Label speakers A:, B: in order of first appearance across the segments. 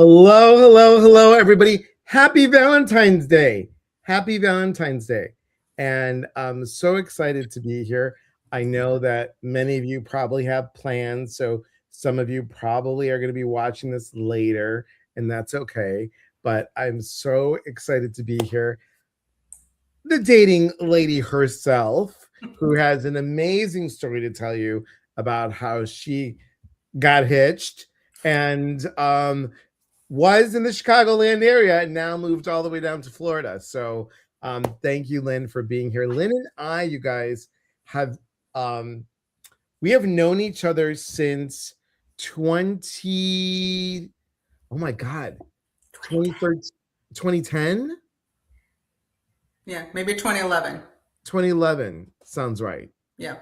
A: Hello, hello, hello, everybody. Happy Valentine's Day. Happy Valentine's Day. And I'm so excited to be here. I know that many of you probably have plans. So some of you probably are going to be watching this later, and that's okay. But I'm so excited to be here. The dating lady herself, who has an amazing story to tell you about how she got hitched and was in the Chicagoland area and now moved all the way down to Florida. So thank you, Lynn, for being here. Lynn and I, you guys, have we have known each other since 20, oh my God, 2010?
B: Yeah, maybe 2011.
A: 2011 sounds right.
B: Yeah.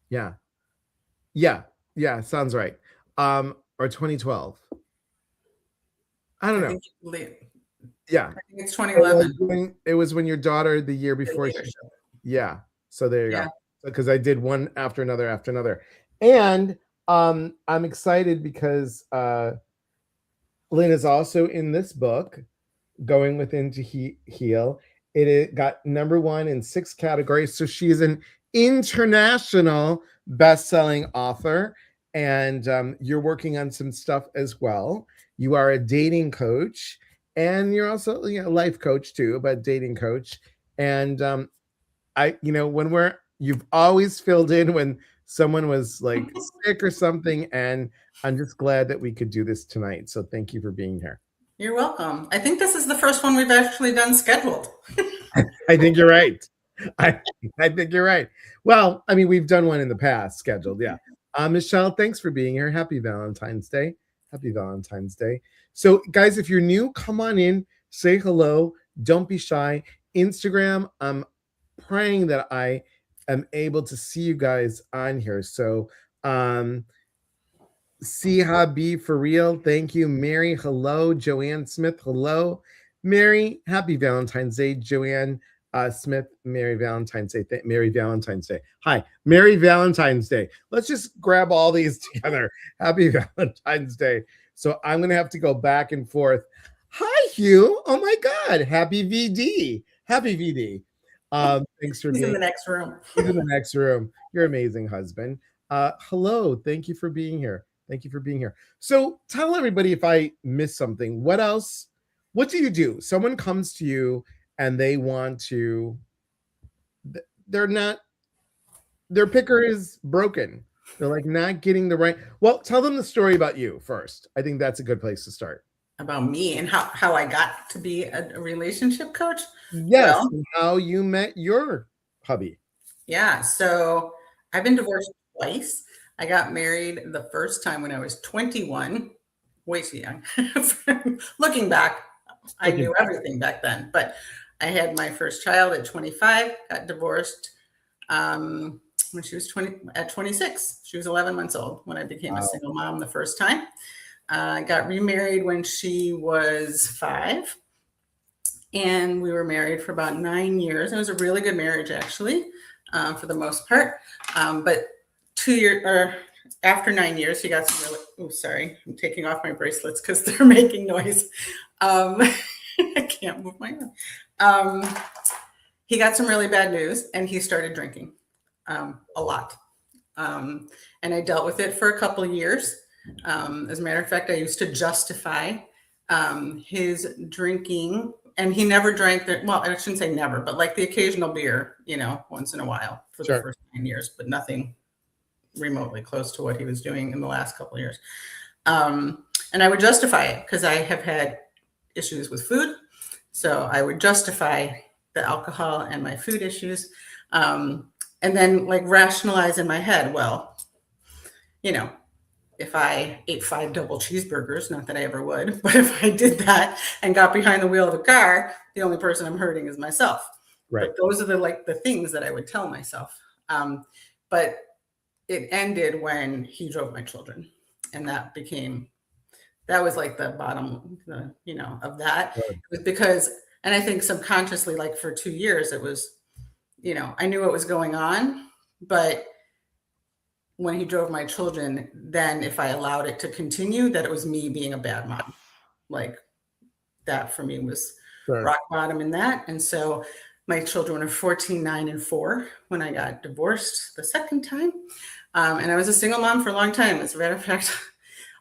A: Yeah. Yeah, sounds right. Or 2012. I don't know. Yeah.
B: I think it's 2011.
A: It was when your daughter the year before. Yeah. So there you go. Because I did one after another. And I'm excited because Lynn is also in this book, Going Within to Heal. It got #1 in 6 categories. So she's an international best-selling author. And you're working on some stuff as well. You are a dating coach, and you're also a life coach too, but dating coach. And you've always filled in when someone was like sick or something, and I'm just glad that we could do this tonight. So thank you for being here.
B: You're welcome. I think this is the first one we've actually done scheduled.
A: I think you're right. I think you're right. Well, I mean, we've done one in the past scheduled. Yeah. Michelle, thanks for being here. Happy Valentine's Day. Happy Valentine's Day. So, guys, if you're new, come on in, say hello. Don't be shy. Instagram, I'm praying that I am able to see you guys on here. So, see Habi for real. Thank you. Mary, hello. Joanne Smith, hello. Mary, happy Valentine's Day. Joanne Smith, Merry Valentine's Day. Merry Valentine's Day. Hi, Merry Valentine's Day. Let's just grab all these together. Happy Valentine's Day. So I'm going to have to go back and forth. Hi, Hugh. Oh my God. Happy VD. Happy VD. Thanks for
B: being
A: in
B: the next room.
A: He's in the next room. Your amazing husband. Hello. Thank you for being here. Thank you for being here. So tell everybody if I missed something. What else? What do you do? Someone comes to you and they want to, their picker is broken. They're like not getting the right. Well, tell them the story about you first. I think that's a good place to start.
B: About me and how I got to be a relationship coach?
A: Yes, well, and how you met your hubby.
B: Yeah, so I've been divorced twice. I got married the first time when I was 21, way too young. Looking back, I knew everything back then, but I had my first child at 25, got divorced when she was 26. She was 11 months old when I became a single mom the first time. I got remarried when she was 5, and we were married for about 9 years. It was a really good marriage, actually, for the most part. But 2 years or after 9 years, he got some really, oh, sorry, I'm taking off my bracelets because they're making noise. I can't move my arm. He got some really bad news and he started drinking a lot. And I dealt with it for a couple of years. As a matter of fact, I used to justify his drinking, and he never drank well, I shouldn't say never, but like the occasional beer, once in a while for the first 9 years, but nothing remotely close to what he was doing in the last couple of years. And I would justify it because I have had issues with food. So I would justify the alcohol and my food issues. And then like rationalize in my head, well, if I ate 5 double cheeseburgers, not that I ever would, but if I did that and got behind the wheel of a car, the only person I'm hurting is myself.
A: Right.
B: But those are the things that I would tell myself. But it ended when he drove my children, and that was like the bottom, of that. Right. It was because, and I think subconsciously, like for 2 years, it was, I knew what was going on, but when he drove my children, then if I allowed it to continue, that it was me being a bad mom. like that for me was
A: Sure.
B: rock bottom in that. And so my children are 14, 9, and 4 when I got divorced the second time. And I was a single mom for a long time. As a matter of fact,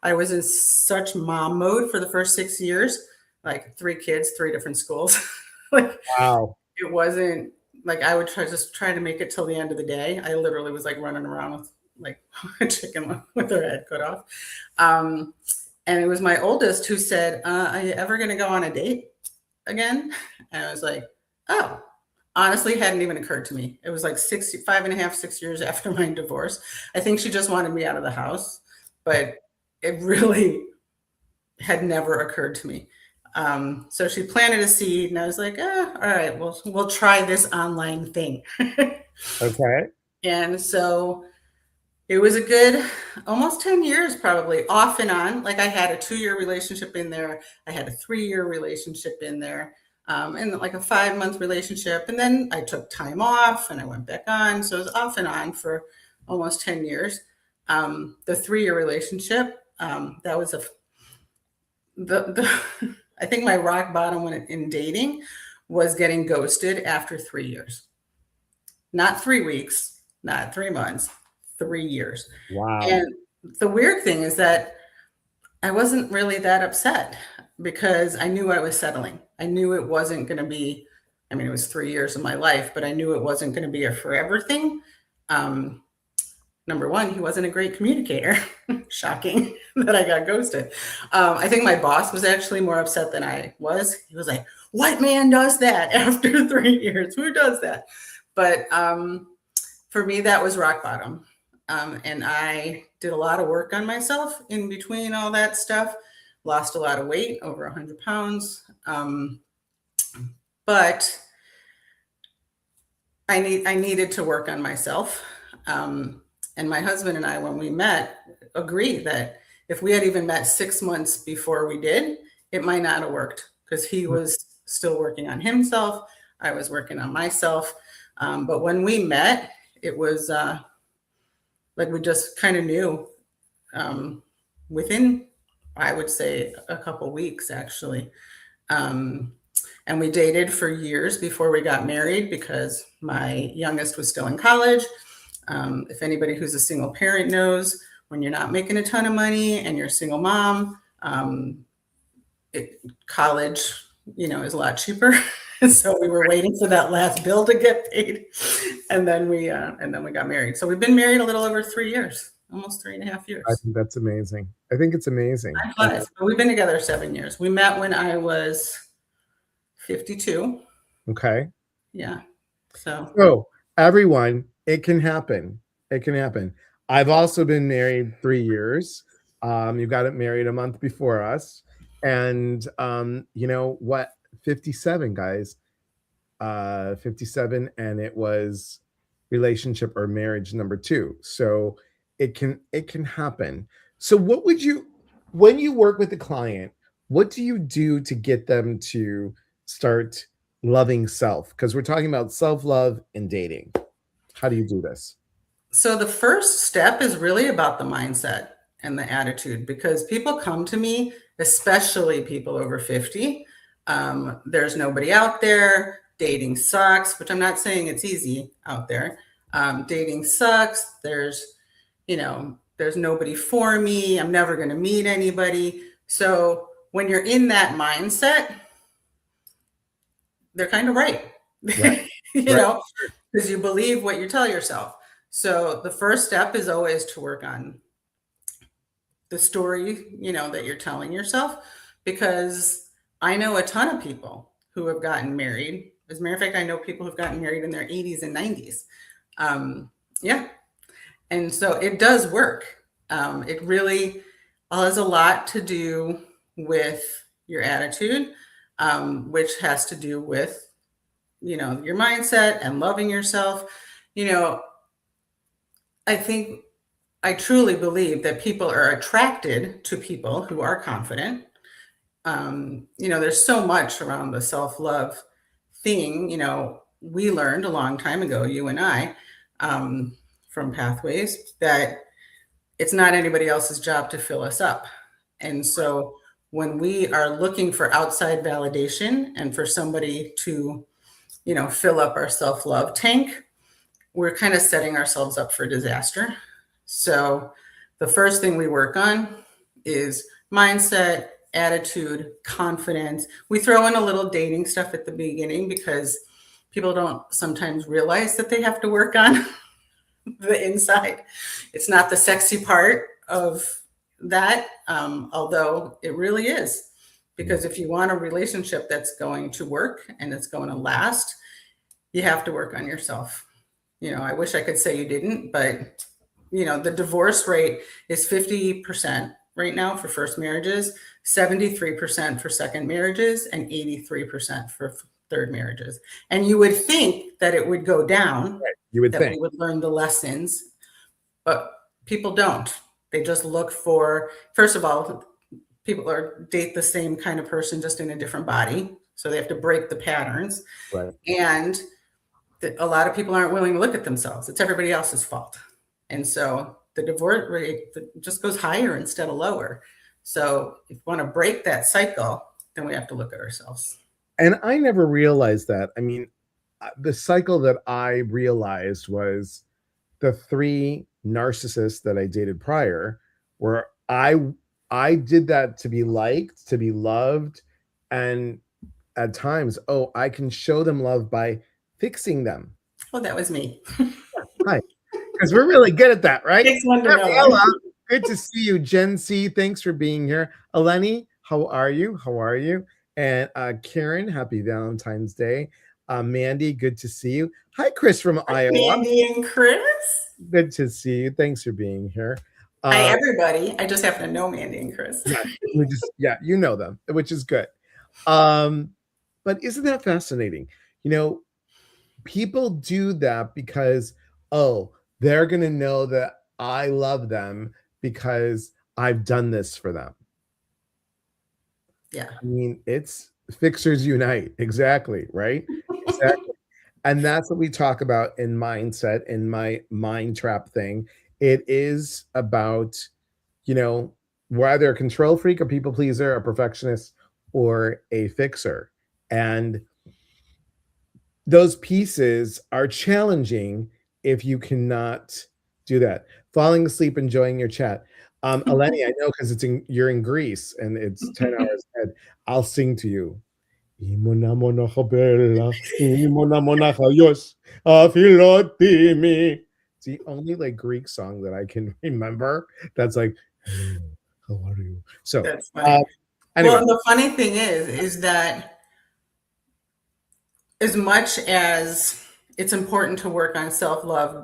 B: I was in such mom mode for the first 6 years, like 3 kids, 3 different schools. Like,
A: Wow.
B: it wasn't like I would just try to make it till the end of the day. I literally was like running around with like a chicken with her head cut off. And it was my oldest who said, are you ever going to go on a date again? And I was like, oh, honestly, hadn't even occurred to me. It was like 5.5, 6 years after my divorce. I think she just wanted me out of the house, but it really had never occurred to me. So she planted a seed, and I was like, all right, we'll try this online thing.
A: Okay.
B: And so it was a good almost 10 years, probably off and on. Like, I had a 2-year relationship in there. I had a 3-year relationship in there, and like a 5-month relationship. And then I took time off and I went back on. So it was off and on for almost 10 years. The 3-year relationship, that was I think my rock bottom in dating was getting ghosted after 3 years. Not 3 weeks, not 3 months, 3 years.
A: Wow.
B: And the weird thing is that I wasn't really that upset because I knew I was settling. I knew it wasn't going to be, I mean, it was 3 years of my life, but I knew it wasn't going to be a forever thing. Number one, he wasn't a great communicator. Shocking that I got ghosted. I think my boss was actually more upset than I was. He was like, what man does that after 3 years? Who does that? But for me, that was rock bottom. And I did a lot of work on myself in between all that stuff. Lost a lot of weight, over 100 pounds. But I needed to work on myself. And my husband and I, when we met, agreed that if we had even met 6 months before we did, it might not have worked because he was still working on himself. I was working on myself. But when we met, it was like we just kind of knew within, I would say, a couple weeks, actually. And we dated for years before we got married because my youngest was still in college. If anybody who's a single parent knows, when you're not making a ton of money and you're a single mom, college, is a lot cheaper. So we were waiting for that last bill to get paid, and then we got married. So we've been married a little over 3 years, almost 3.5 years.
A: I think that's amazing. I think it's amazing.
B: We've been together 7 years. We met when I was 52.
A: Okay.
B: Yeah.
A: So everyone, it can happen. It can happen. I've also been married 3 years. You got married a month before us. And you know what? 57, guys. 57, and it was relationship or marriage number 2. So it can happen. So what would you, when you work with a client, what do you do to get them to start loving self? Because we're talking about self-love in dating. How do you do this?
B: So the first step is really about the mindset and the attitude, because people come to me, especially people over 50. There's nobody out there. Dating sucks, which I'm not saying it's easy out there. Dating sucks. There's nobody for me. I'm never going to meet anybody. So when you're in that mindset, they're kind of right.
A: Right.
B: Because you believe what you tell yourself. So the first step is always to work on the story, that you're telling yourself, because I know a ton of people who have gotten married. As a matter of fact, I know people who've gotten married in their 80s and 90s. Yeah. And so it does work. It really has a lot to do with your attitude, which has to do with, your mindset and loving yourself. I truly believe that people are attracted to people who are confident. There's so much around the self-love thing. We learned a long time ago, you and I, from Pathways, that it's not anybody else's job to fill us up. And so when we are looking for outside validation and for somebody to, fill up our self-love tank, we're kind of setting ourselves up for disaster. So the first thing we work on is mindset, attitude, confidence. We throw in a little dating stuff at the beginning because people don't sometimes realize that they have to work on the inside. It's not the sexy part of that, although it really is. Because if you want a relationship that's going to work and it's going to last, you have to work on yourself. I wish I could say you didn't, but the divorce rate is 50% right now for first marriages, 73% for second marriages, and 83% for third marriages. And you would think that it would go down,
A: Right. You would
B: that
A: think
B: we would learn the lessons, but people don't. They just look for, first of all, people date the same kind of person, just in a different body. So they have to break the patterns.
A: right.
B: And a lot of people aren't willing to look at themselves. It's everybody else's fault. And so the divorce rate just goes higher instead of lower. So if you want to break that cycle, then we have to look at ourselves.
A: And I never realized that. I mean, the cycle that I realized was the 3 narcissists that I dated prior, where I did that to be liked, to be loved, and at times, I can show them love by fixing them.
B: Well, that was me.
A: Hi, because we're really good at that, right?
B: Takes one to know
A: Gabriella,
B: one.
A: good to see you. Jen C, thanks for being here. Eleni, how are you? How are you? And Karen, happy Valentine's Day. Mandy, good to see you. Hi, Chris from Iowa.
B: Mandy and Chris.
A: Good to see you. Thanks for being here.
B: Hi, everybody. I just happen to know Mandy and Chris.
A: You know them, which is good. But isn't that fascinating? People do that because, they're going to know that I love them because I've done this for them.
B: Yeah.
A: I mean, it's fixers unite. Exactly. Right. Exactly. And that's what we talk about in mindset, in my mind trap thing. It is about, whether a control freak, a people pleaser, a perfectionist, or a fixer. And those pieces are challenging if you cannot do that. Falling asleep, enjoying your chat. Eleni, I know because you're in Greece and it's 10 hours ahead. I'll sing to you. It's the only Greek song that I can remember that's like, hello, how are you? So
B: that's funny.
A: Anyway.
B: Well, the funny thing is that as much as it's important to work on self-love,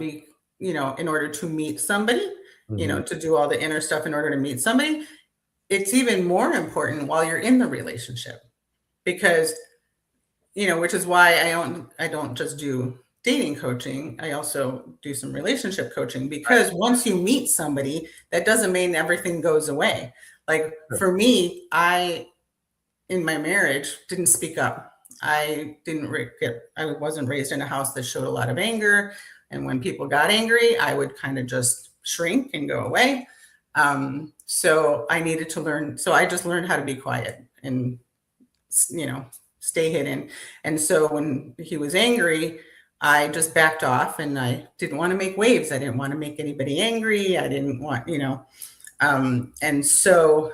B: in order to meet somebody, to do all the inner stuff in order to meet somebody, it's even more important while you're in the relationship. Because, which is why I don't just do dating coaching. I also do some relationship coaching, because once you meet somebody, that doesn't mean everything goes away. For me, in my marriage, didn't speak up. I wasn't raised in a house that showed a lot of anger. And when people got angry, I would kind of just shrink and go away. So I needed to learn. So I just learned how to be quiet and, stay hidden. And so when he was angry, I just backed off, and I didn't want to make waves. I didn't want to make anybody angry. I didn't want, and so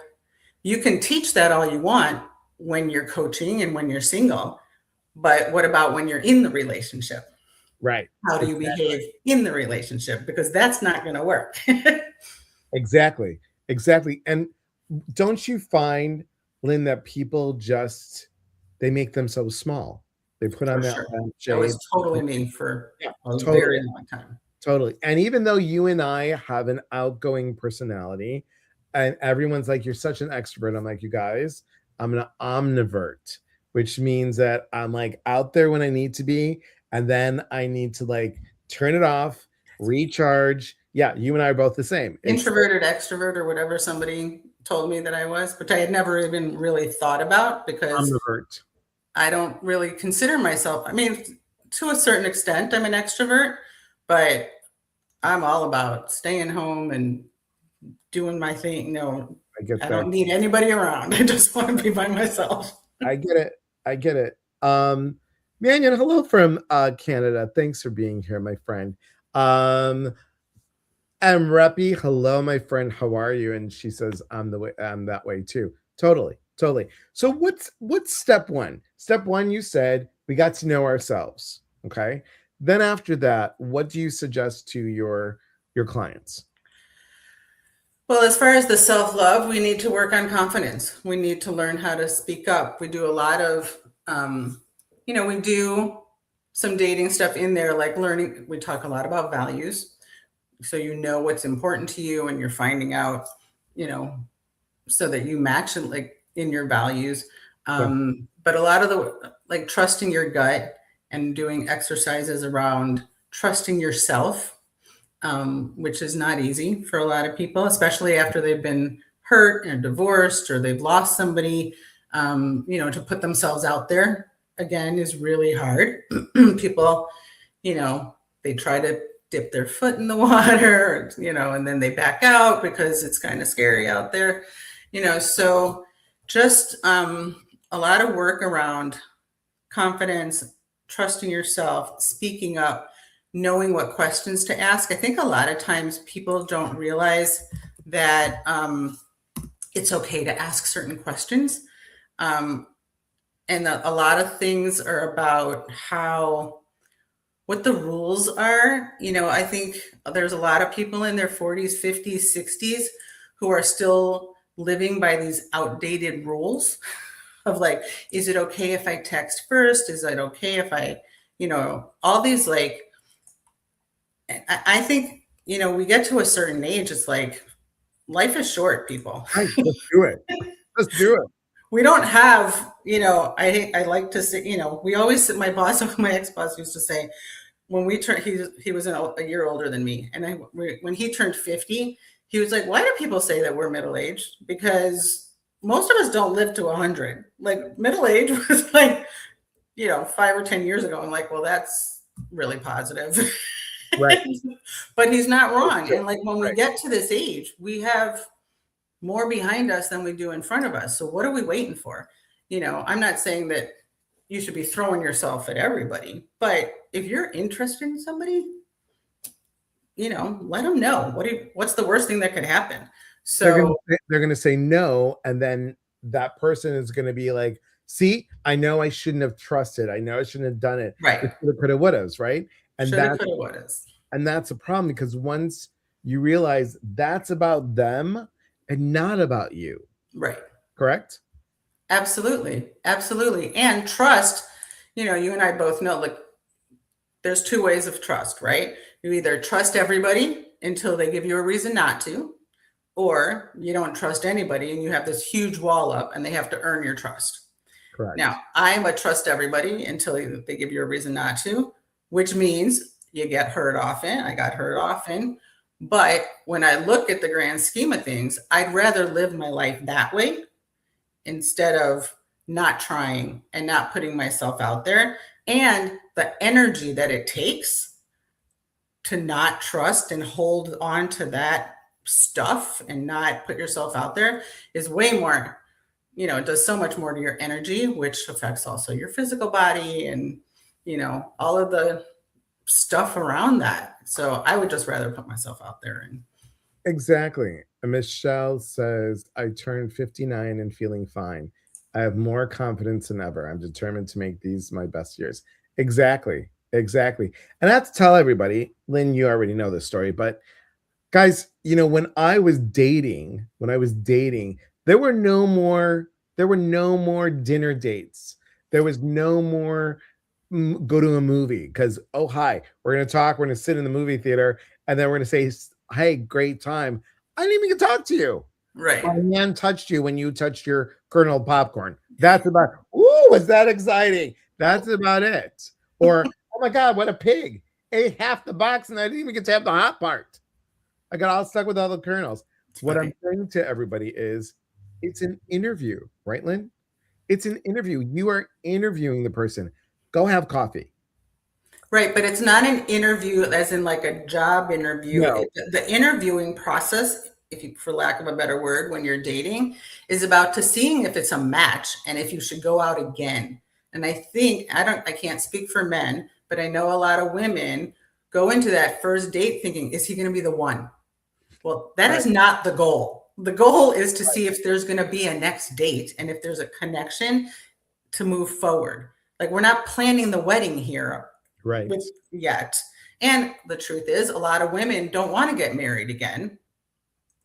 B: you can teach that all you want when you're coaching and when you're single, but what about when you're in the relationship?
A: Right.
B: How do you behave in the relationship? Because that's not going to work.
A: Exactly. And don't you find, Lynn, that people they make themselves small? They put on that
B: shade. That was totally me for a very long time.
A: Totally. And even though you and I have an outgoing personality, and everyone's like, you're such an extrovert, I'm like, you guys, I'm an omnivert, which means that I'm out there when I need to be, and then I need to turn it off, recharge. Yeah, you and I are both the same.
B: Introverted, extrovert, or whatever somebody told me that I was, which I had never even really thought about, because
A: omnivert.
B: I don't really consider myself, I mean, to a certain extent, I'm an extrovert, but I'm all about staying home and doing my thing,
A: I get
B: I
A: that.
B: don't need anybody around. I just want to be by myself.
A: I get it. I get it. Mannion, hello from Canada. Thanks for being here, my friend. And Reppy, hello, my friend. How are you? And she says, I'm that way too. Totally, totally. So what's step one? Step one, you said we got to know ourselves. Okay. Then after that, what do you suggest to your clients?
B: Well, as far as the self-love, we need to work on confidence. We need to learn how to speak up. We do a lot of, we do some dating stuff in there, like learning. We talk a lot about values. So you know what's important to you and you're finding out, so that you match it like in your values.
A: Yeah.
B: But a lot of the like trusting your gut and doing exercises around trusting yourself, which is not easy for a lot of people, especially after they've been hurt and divorced or they've lost somebody. To put themselves out there again is really hard. People, they try to dip their foot in the water, and then they back out because it's kind of scary out there, so just a lot of work around confidence, trusting yourself, speaking up, knowing what questions to ask. I think a lot of times people don't realize that it's okay to ask certain questions. And a lot of things are about what the rules are. I think there's a lot of people in their 40s, 50s, 60s who are still living by these outdated rules of like, is it okay if I text first? Is it okay if I, all these like, I think, we get to a certain age, it's like, life is short, people.
A: Right, let's do it. Let's do it.
B: We don't have, I like to say, we always, my ex-boss used to say, when we turned, he was a year older than me. And when he turned 50, he was like, why do people say that we're middle-aged? Because most of us don't live to 100. Like middle age was like, 5 or 10 years ago. I'm like, well, that's really positive.
A: Right.
B: But he's not wrong. And like, when we get to this age, we have more behind us than we do in front of us. So what are we waiting for? I'm not saying that you should be throwing yourself at everybody, but if you're interested in somebody, let them know. What's the worst thing that could happen? So
A: they're gonna say no, and then that person is gonna be like, see, I know I shouldn't have trusted. I know I shouldn't have done it.
B: right.
A: Coulda, wouldas, right? And
B: Shoulda, coulda, wouldas.
A: And that's a problem because once you realize that's about them and not about you.
B: Right.
A: Correct?
B: Absolutely. Absolutely. And trust, you and I both know, like, there's two ways of trust, right? You either trust everybody until they give you a reason not to, or you don't trust anybody and you have this huge wall up and they have to earn your trust.
A: Correct.
B: Now, I'm a trust everybody until they give you a reason not to, which means you get hurt often. I got hurt often. But when I look at the grand scheme of things, I'd rather live my life that way instead of not trying and not putting myself out there. And the energy that it takes to not trust and hold on to that stuff and not put yourself out there is way more, it does so much more to your energy, which affects also your physical body and, all of the stuff around that. So I would just rather put myself out there. And
A: exactly. Michelle says, I turned 59 and feeling fine. I have more confidence than ever. I'm determined to make these my best years. Exactly. Exactly. And I have to tell everybody, Lynn, you already know this story, but guys, when I was dating, there were no more dinner dates. There was no more go to a movie because, oh, hi, we're going to talk. We're going to sit in the movie theater and then we're going to say, hey, great time. I didn't even get to talk to you.
B: right.
A: My hand touched you when you touched your kernel popcorn. That's about, ooh, was that exciting? That's about it. Or, oh my God, what a pig. Ate half the box and I didn't even get to have the hot part. I got all stuck with all the kernels. What I'm saying to everybody is it's an interview, right, Lynn? It's an interview. You are interviewing the person. Go have coffee.
B: Right, but it's not an interview as in like a job interview.
A: No.
B: The interviewing process if you, for lack of a better word, when you're dating, is about to seeing if it's a match and if you should go out again. And I think I can't speak for men, but I know a lot of women go into that first date thinking, is he going to be the one? Well, that is not the goal. The goal is to see if there's going to be a next date and if there's a connection to move forward. Like, we're not planning the wedding here yet. And the truth is, a lot of women don't want to get married again.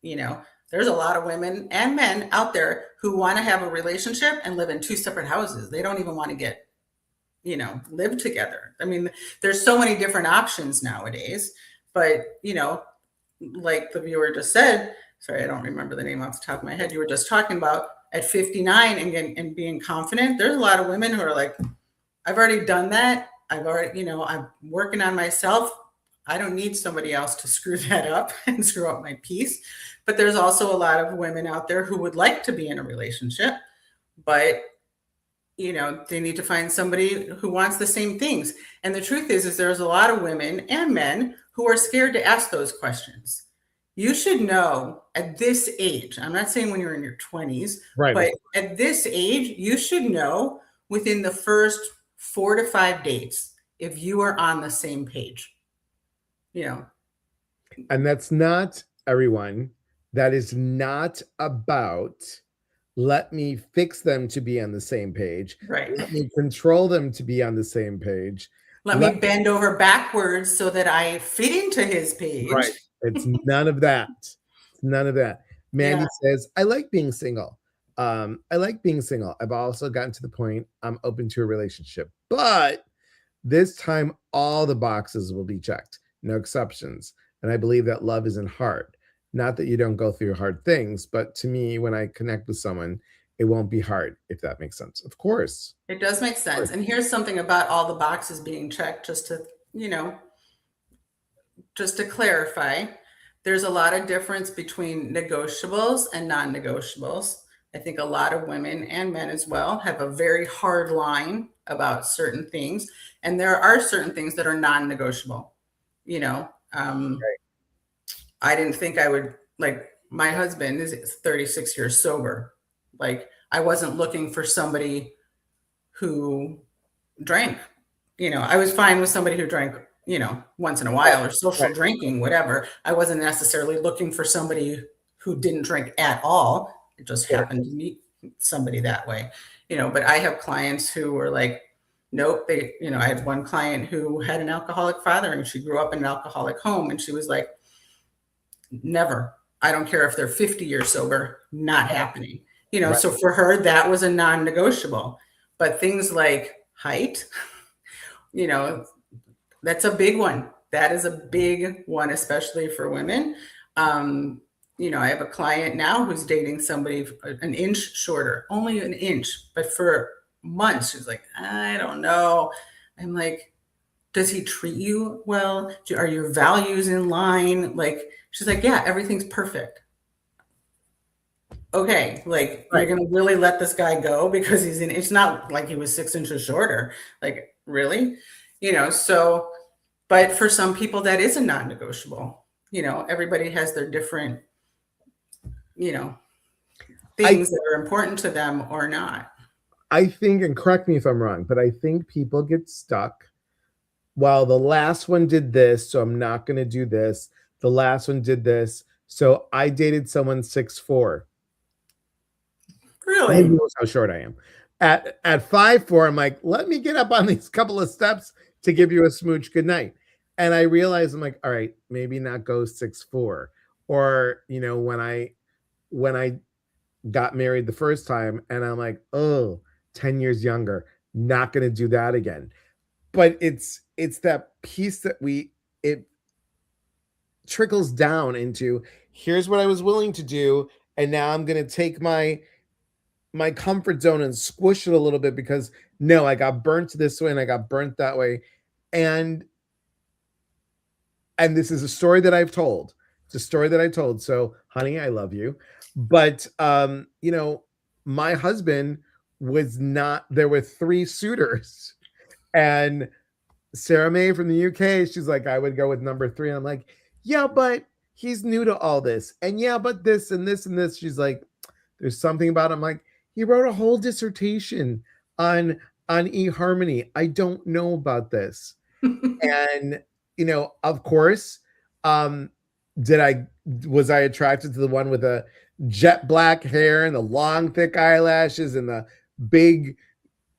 B: There's a lot of women and men out there who want to have a relationship and live in two separate houses. They don't even want to get, live together. I mean, there's so many different options nowadays, but, like the viewer just said, sorry, I don't remember the name off the top of my head. You were just talking about at 59 and being confident. There's a lot of women who are like, I've already done that. I'm working on myself. I don't need somebody else to screw that up and screw up my peace. But there's also a lot of women out there who would like to be in a relationship, but they need to find somebody who wants the same things. And the truth is there's a lot of women and men who are scared to ask those questions. You should know at this age, I'm not saying when you're in your 20s, but at this age, you should know within the first 4 to 5 dates if you are on the same page.
A: And that's not everyone. That is not about let me fix them to be on the same page.
B: Right.
A: Let me control them to be on the same page.
B: Let me bend over backwards so that I fit into his page.
A: Right. It's none of that. It's none of that. Mandy says, I like being single. I like being single. I've also gotten to the point I'm open to a relationship. But this time, all the boxes will be checked. No exceptions. And I believe that love isn't hard. Not that you don't go through hard things, but to me, when I connect with someone, it won't be hard, if that makes sense. Of course.
B: It does make sense. And here's something about all the boxes being checked, just to clarify. There's a lot of difference between negotiables and non-negotiables. I think a lot of women and men as well have a very hard line about certain things. And there are certain things that are non-negotiable. I didn't think I would, like, my husband is 36 years sober. Like, I wasn't looking for somebody who drank. I was fine with somebody who drank, once in a while, or social drinking, whatever. I wasn't necessarily looking for somebody who didn't drink at all. It just happened to meet somebody that way, but I have clients who were like, nope. I had one client who had an alcoholic father and she grew up in an alcoholic home. And she was like, never. I don't care if they're 50 years sober, not happening. So for her, that was a non-negotiable. But things like height, that's a big one. That is a big one, especially for women. I have a client now who's dating somebody an inch shorter, only an inch, but for months, she's like, I don't know. I'm like, does he treat you well? Are your values in line? Like, she's like, yeah, everything's perfect. Okay, like, you're gonna really let this guy go because it's not like he was 6 inches shorter. Like, really? So, but for some people that is a non-negotiable. Everybody has their different, things that are important to them or not.
A: I think, and correct me if I'm wrong, but I think people get stuck. Well, the last one did this, so I'm not going to do this. The last one did this, so I dated someone 6'4".
B: Really?
A: He knows how short I am. At 5'4", I'm like, let me get up on these couple of steps to give you a smooch good night. And I realized, I'm like, all right, maybe not go 6'4". Or, when I got married the first time and I'm like, 10 years younger, not going to do that again. But it's that piece that it trickles down into, here's what I was willing to do. And now I'm going to take my comfort zone and squish it a little bit because no, I got burnt this way and I got burnt that way. And this is a story that I've told. It's a story that I told. So, honey, I love you. But, my husband was not, there were 3 suitors. And Sarah May from the UK, she's like, I would go with number 3. And I'm like, yeah, but he's new to all this. And yeah, but this and this and this. She's like, there's something about him. Like, he wrote a whole dissertation on eHarmony. I don't know about this. And of course, um, was I attracted to the one with the jet black hair and the long thick eyelashes and the big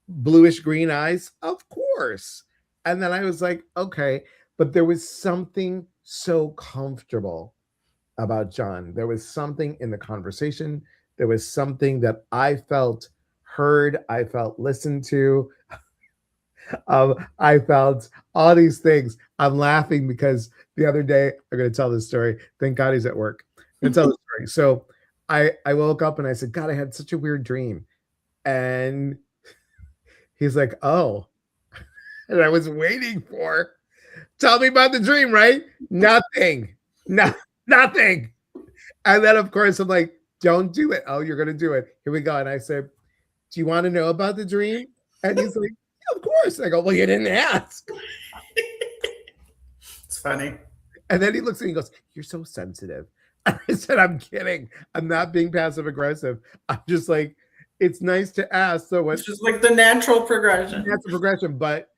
A: bluish green eyes? Of course. And then I was like, okay, but there was something so comfortable about John. There was something in the conversation. There was something that I felt heard, I felt listened to. I felt all these things. I'm laughing because the other day, I'm going to tell this story. Thank God he's at work. I'm going to tell this story. So I woke up and I said, God, I had such a weird dream. And he's like, oh. And I was waiting for, tell me about the dream, right? Nothing. No, nothing. And then, of course, I'm like, don't do it. Oh, you're going to do it. Here we go. And I said, do you want to know about the dream? And he's like, yeah, of course. I go, well, you didn't ask.
B: It's funny.
A: And then he looks at me and goes, you're so sensitive. And I said, I'm kidding. I'm not being passive aggressive. I'm just like, it's nice to ask. So
B: it's just like the natural progression.
A: Natural progression. But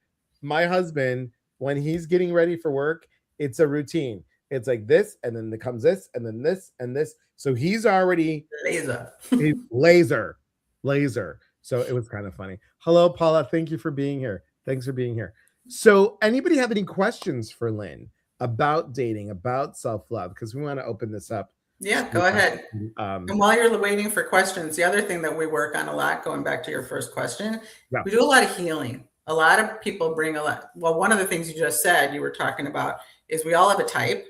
A: my husband, when he's getting ready for work, it's a routine. It's like this, and then comes this, and then this, and this. So he's already he's laser. So it was kind of funny. Hello, Paula. Thank you for being here. Thanks for being here. So anybody have any questions for Lynne about dating, about self-love? Because we want to open this up.
B: Yeah, go ahead. And while you're waiting for questions, the other thing that we work on a lot, going back to your first question, we do a lot of healing. A lot of people bring a lot. Well, one of the things you just said, you were talking about, is we all have a type,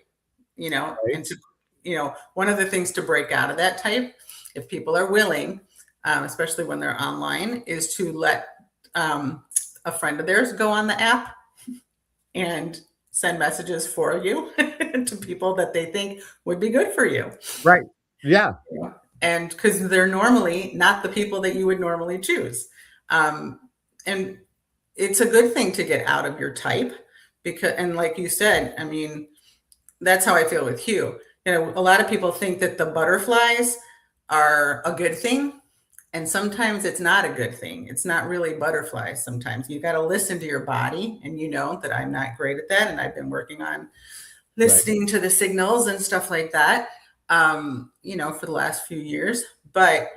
B: right. And to, one of the things to break out of that type, if people are willing, especially when they're online, is to let a friend of theirs go on the app and send messages for you to people that they think would be good for you.
A: Right. Yeah.
B: And because they're normally not the people that you would normally choose. And it's a good thing to get out of your type because, and like you said, I mean, that's how I feel with Hugh. A lot of people think that the butterflies are a good thing. And sometimes it's not a good thing. It's not really butterflies. Sometimes you got to listen to your body, and that I'm not great at that. And I've been working on listening to the signals and stuff like that, for the last few years. But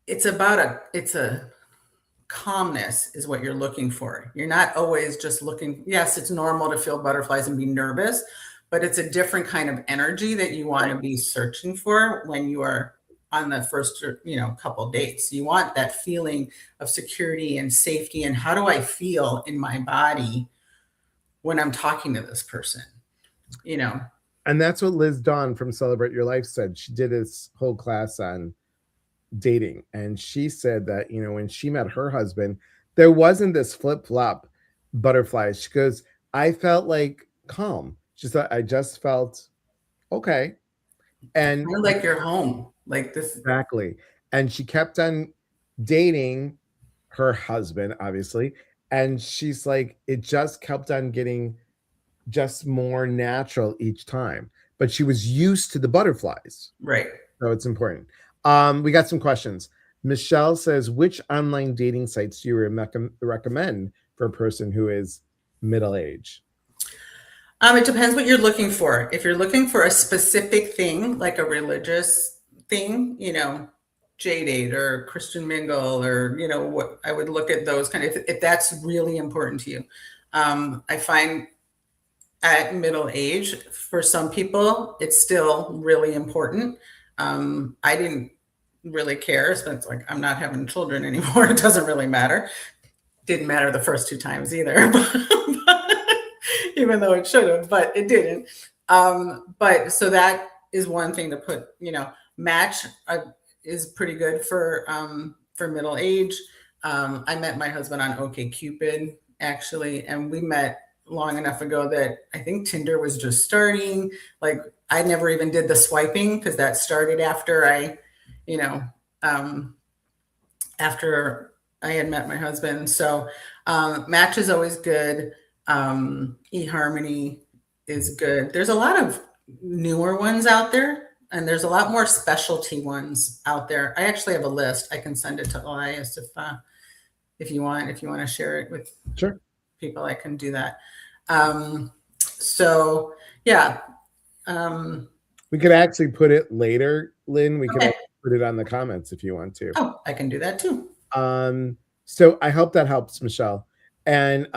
B: it's a calmness is what you're looking for. You're not always just looking. Yes, it's normal to feel butterflies and be nervous, but it's a different kind of energy that you want to be searching for when you are on the first, couple dates. You want that feeling of security and safety. And how do I feel in my body when I'm talking to this person?
A: And that's what Liz Dawn from Celebrate Your Life said. She did this whole class on dating. And she said that, when she met her husband, there wasn't this flip-flop butterflies. She goes, I felt like calm. She said, I just felt okay. And
B: kind of like you're home, like this.
A: Exactly. And she kept on dating her husband, obviously. And she's like, it just kept on getting just more natural each time. But she was used to the butterflies.
B: Right.
A: So it's important. We got some questions. Michelle says, which online dating sites do you recommend for a person who is middle-aged?
B: It depends what you're looking for. If you're looking for a specific thing, like a religious thing, JDate or Christian Mingle, or what I would look at those kind of, if that's really important to you. I find at middle age, for some people, it's still really important. I didn't really care. So it's like, I'm not having children anymore. It doesn't really matter. Didn't matter the first 2 times either, even though it should have, but it didn't. But so that is one thing to put, Match is pretty good for middle age. I met my husband on OkCupid, actually, and we met long enough ago that I think Tinder was just starting. Like, I never even did the swiping because that started after after I had met my husband. So Match is always good. eHarmony is good. There's a lot of newer ones out there, and there's a lot more specialty ones out there. I actually have a list. I can send it to Elias if you want. If you want to share it with
A: Sure.
B: people, I can do that. So yeah.
A: We could actually put it later, Lynn. We could
B: Okay.
A: put it on the comments if you want to.
B: Oh, I can do that too.
A: So I hope that helps, Michelle. And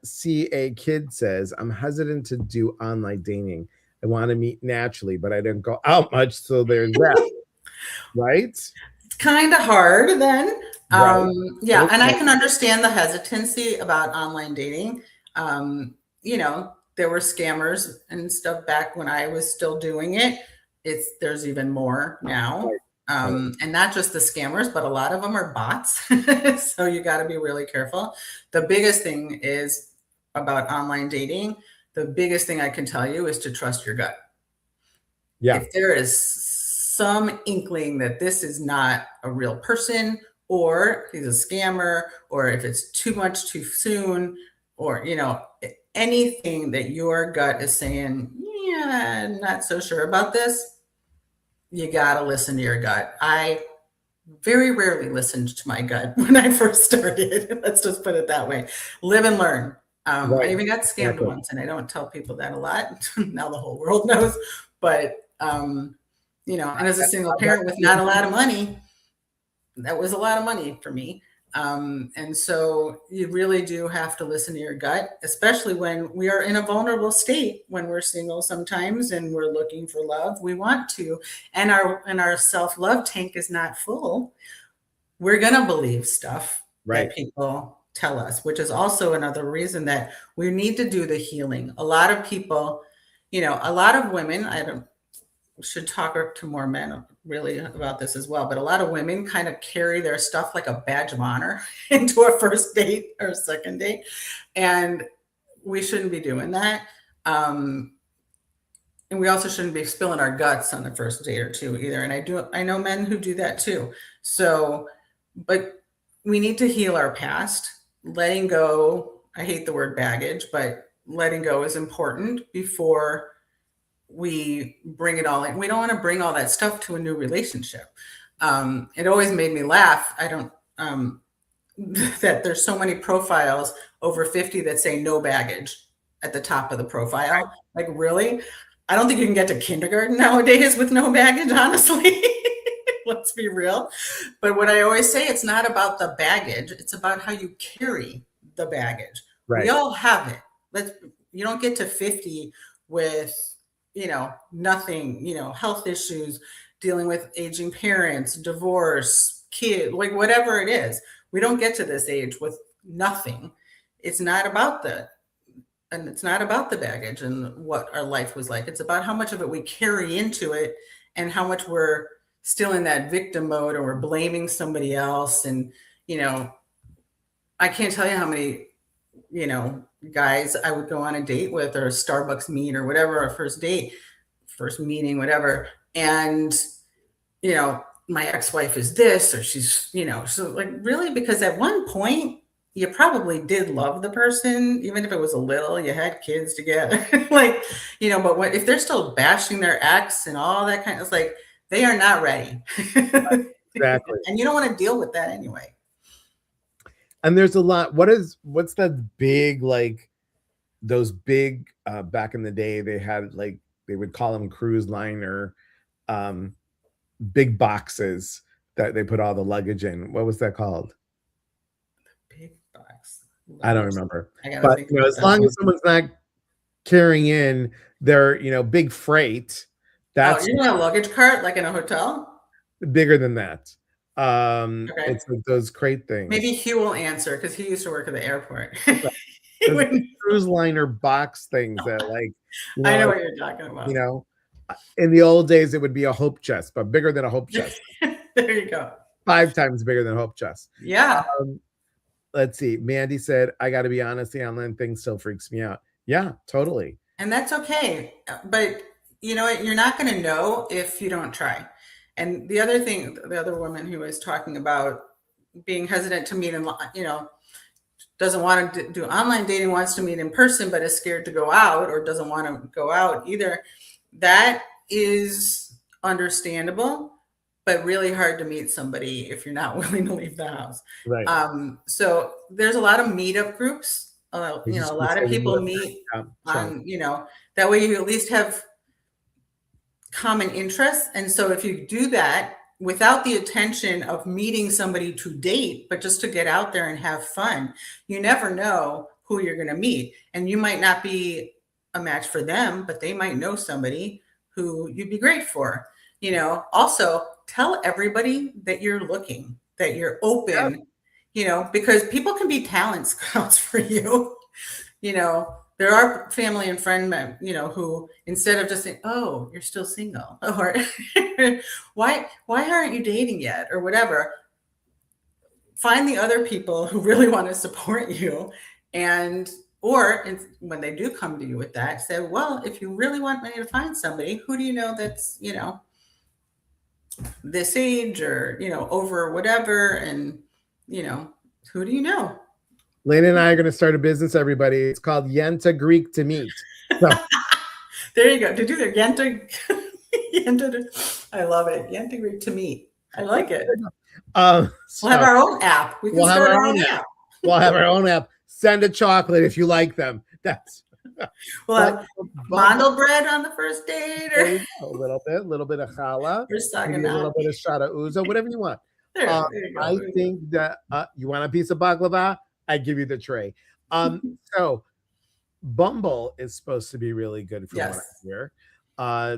A: CA Kid says, I'm hesitant to do online dating. I want to meet naturally, but I don't go out much, so there's that. Right?
B: It's kind of hard then.
A: Right.
B: Yeah,
A: Okay.
B: and I can understand the hesitancy about online dating. You know, there were scammers and stuff back when I was still doing it. There's even more now.
A: Right.
B: And not just the scammers, but a lot of them are bots. So you got to be really careful. The biggest thing is about online dating. The biggest thing I can tell you is to trust your gut.
A: Yeah.
B: If there is some inkling that this is not a real person, or he's a scammer, or if it's too much too soon, or, you know, anything that your gut is saying, yeah, I'm not so sure about this, you got to listen to your gut. I very rarely listened to my gut when I first started. Let's just put it that way. Live and learn.
A: Right.
B: I even got scammed
A: Exactly.
B: once, and I don't tell people that a lot. Now the whole world knows. But you know, and as a single parent with not a lot of money, that was a lot of money for me. And so you really do have to listen to your gut, especially when we are in a vulnerable state, when we're single sometimes and we're looking for love. We want to, and our self-love tank is not full. We're gonna believe stuff
A: Right.
B: that people tell us, which is also another reason that we need to do the healing. A lot of people, you know, a lot of women, should talk to more men really about this as well, but a lot of women kind of carry their stuff like a badge of honor into a first date or a second date, and we shouldn't be doing that. And we also shouldn't be spilling our guts on the first date or two either. And I know men who do that too. So, but we need to heal our past. Letting go, I hate the word baggage, but letting go is important before we bring it all in. We don't want to bring all that stuff to a new relationship. It always made me laugh. I don't, that there's so many profiles over 50 that say no baggage at the top of the profile. Like, really? I don't think you can get to kindergarten nowadays with no baggage, honestly. Let's be real. But what I always say, it's not about the baggage. It's about how you carry the baggage.
A: Right.
B: We all have it. You don't get to 50 with, you know, nothing, you know, health issues, dealing with aging parents, divorce, kid, like whatever it is. We don't get to this age with nothing. It's not about it's not about the baggage and what our life was like. It's about how much of it we carry into it and how much we're still in that victim mode, or we're blaming somebody else. And, you know, I can't tell you how many, you know, guys I would go on a date with, or a Starbucks meet, or whatever, a first date, first meeting, whatever. And, you know, my ex-wife is this, or she's, you know, so like, really, because at one point you probably did love the person, even if it was a little, you had kids together, like, you know, but if they're still bashing their ex and all that kind of, it's like, they are not ready.
A: Exactly.
B: And you don't want to deal with that anyway.
A: And there's a lot. What's that big, like those big back in the day, they had, like, they would call them cruise liner big boxes that they put all the luggage in. What was that called?
B: Big box.
A: I don't remember.
B: But
A: you know, as long as someone's not carrying in their, you know, big freight, that's
B: you know, a luggage cart like in a hotel.
A: bigger than that.
B: Okay.
A: It's like those crate things.
B: Maybe Hugh will answer because he used to work at the airport.
A: Cruise liner box things that, like, you know,
B: I know what you're talking about.
A: You know, in the old days it would be a hope chest, but bigger than a hope chest.
B: There you go.
A: 5 times bigger than a hope chest.
B: Yeah.
A: Let's see. Mandy said, I got to be honest, the online thing still freaks me out. Yeah, totally.
B: And that's okay. But you know what? You're not going to know if you don't try. And the other thing, the other woman who was talking about being hesitant to meet in, you know, doesn't want to do online dating, wants to meet in person, but is scared to go out or doesn't want to go out either. That is understandable, but really hard to meet somebody if you're not willing to leave the house.
A: Right.
B: So there's a lot of meetup groups. A lot of people meet on, that way you at least have common interests. And so if you do that without the intention of meeting somebody to date, but just to get out there and have fun, you never know who you're going to meet. And you might not be a match for them, but they might know somebody who you'd be great for. Also tell everybody that you're looking, that you're open, because people can be talent scouts for you. There are family and friend men, who instead of just saying, "Oh, you're still single," or why aren't you dating yet, or whatever, find the other people who really want to support you, or when they do come to you with that, say, "Well, if you really want me to find somebody, who do you know that's this age or over whatever, and who do you know?"
A: Lynne and I are going to start a business, everybody. It's called Yenta Greek to Meet. So.
B: There you go. Did you do Yenta? I love it. Yenta Greek to Meet. I like it. We'll have our own app.
A: We'll have our own app. We'll have our own app. Send a chocolate if you like them.
B: We'll have mandel bread on the first date, or
A: a little bit of challah, maybe a little bit of shara uza, whatever you want.
B: There you go.
A: I think that you want a piece of baklava, I give you the tray. So Bumble is supposed to be really good for what I hear.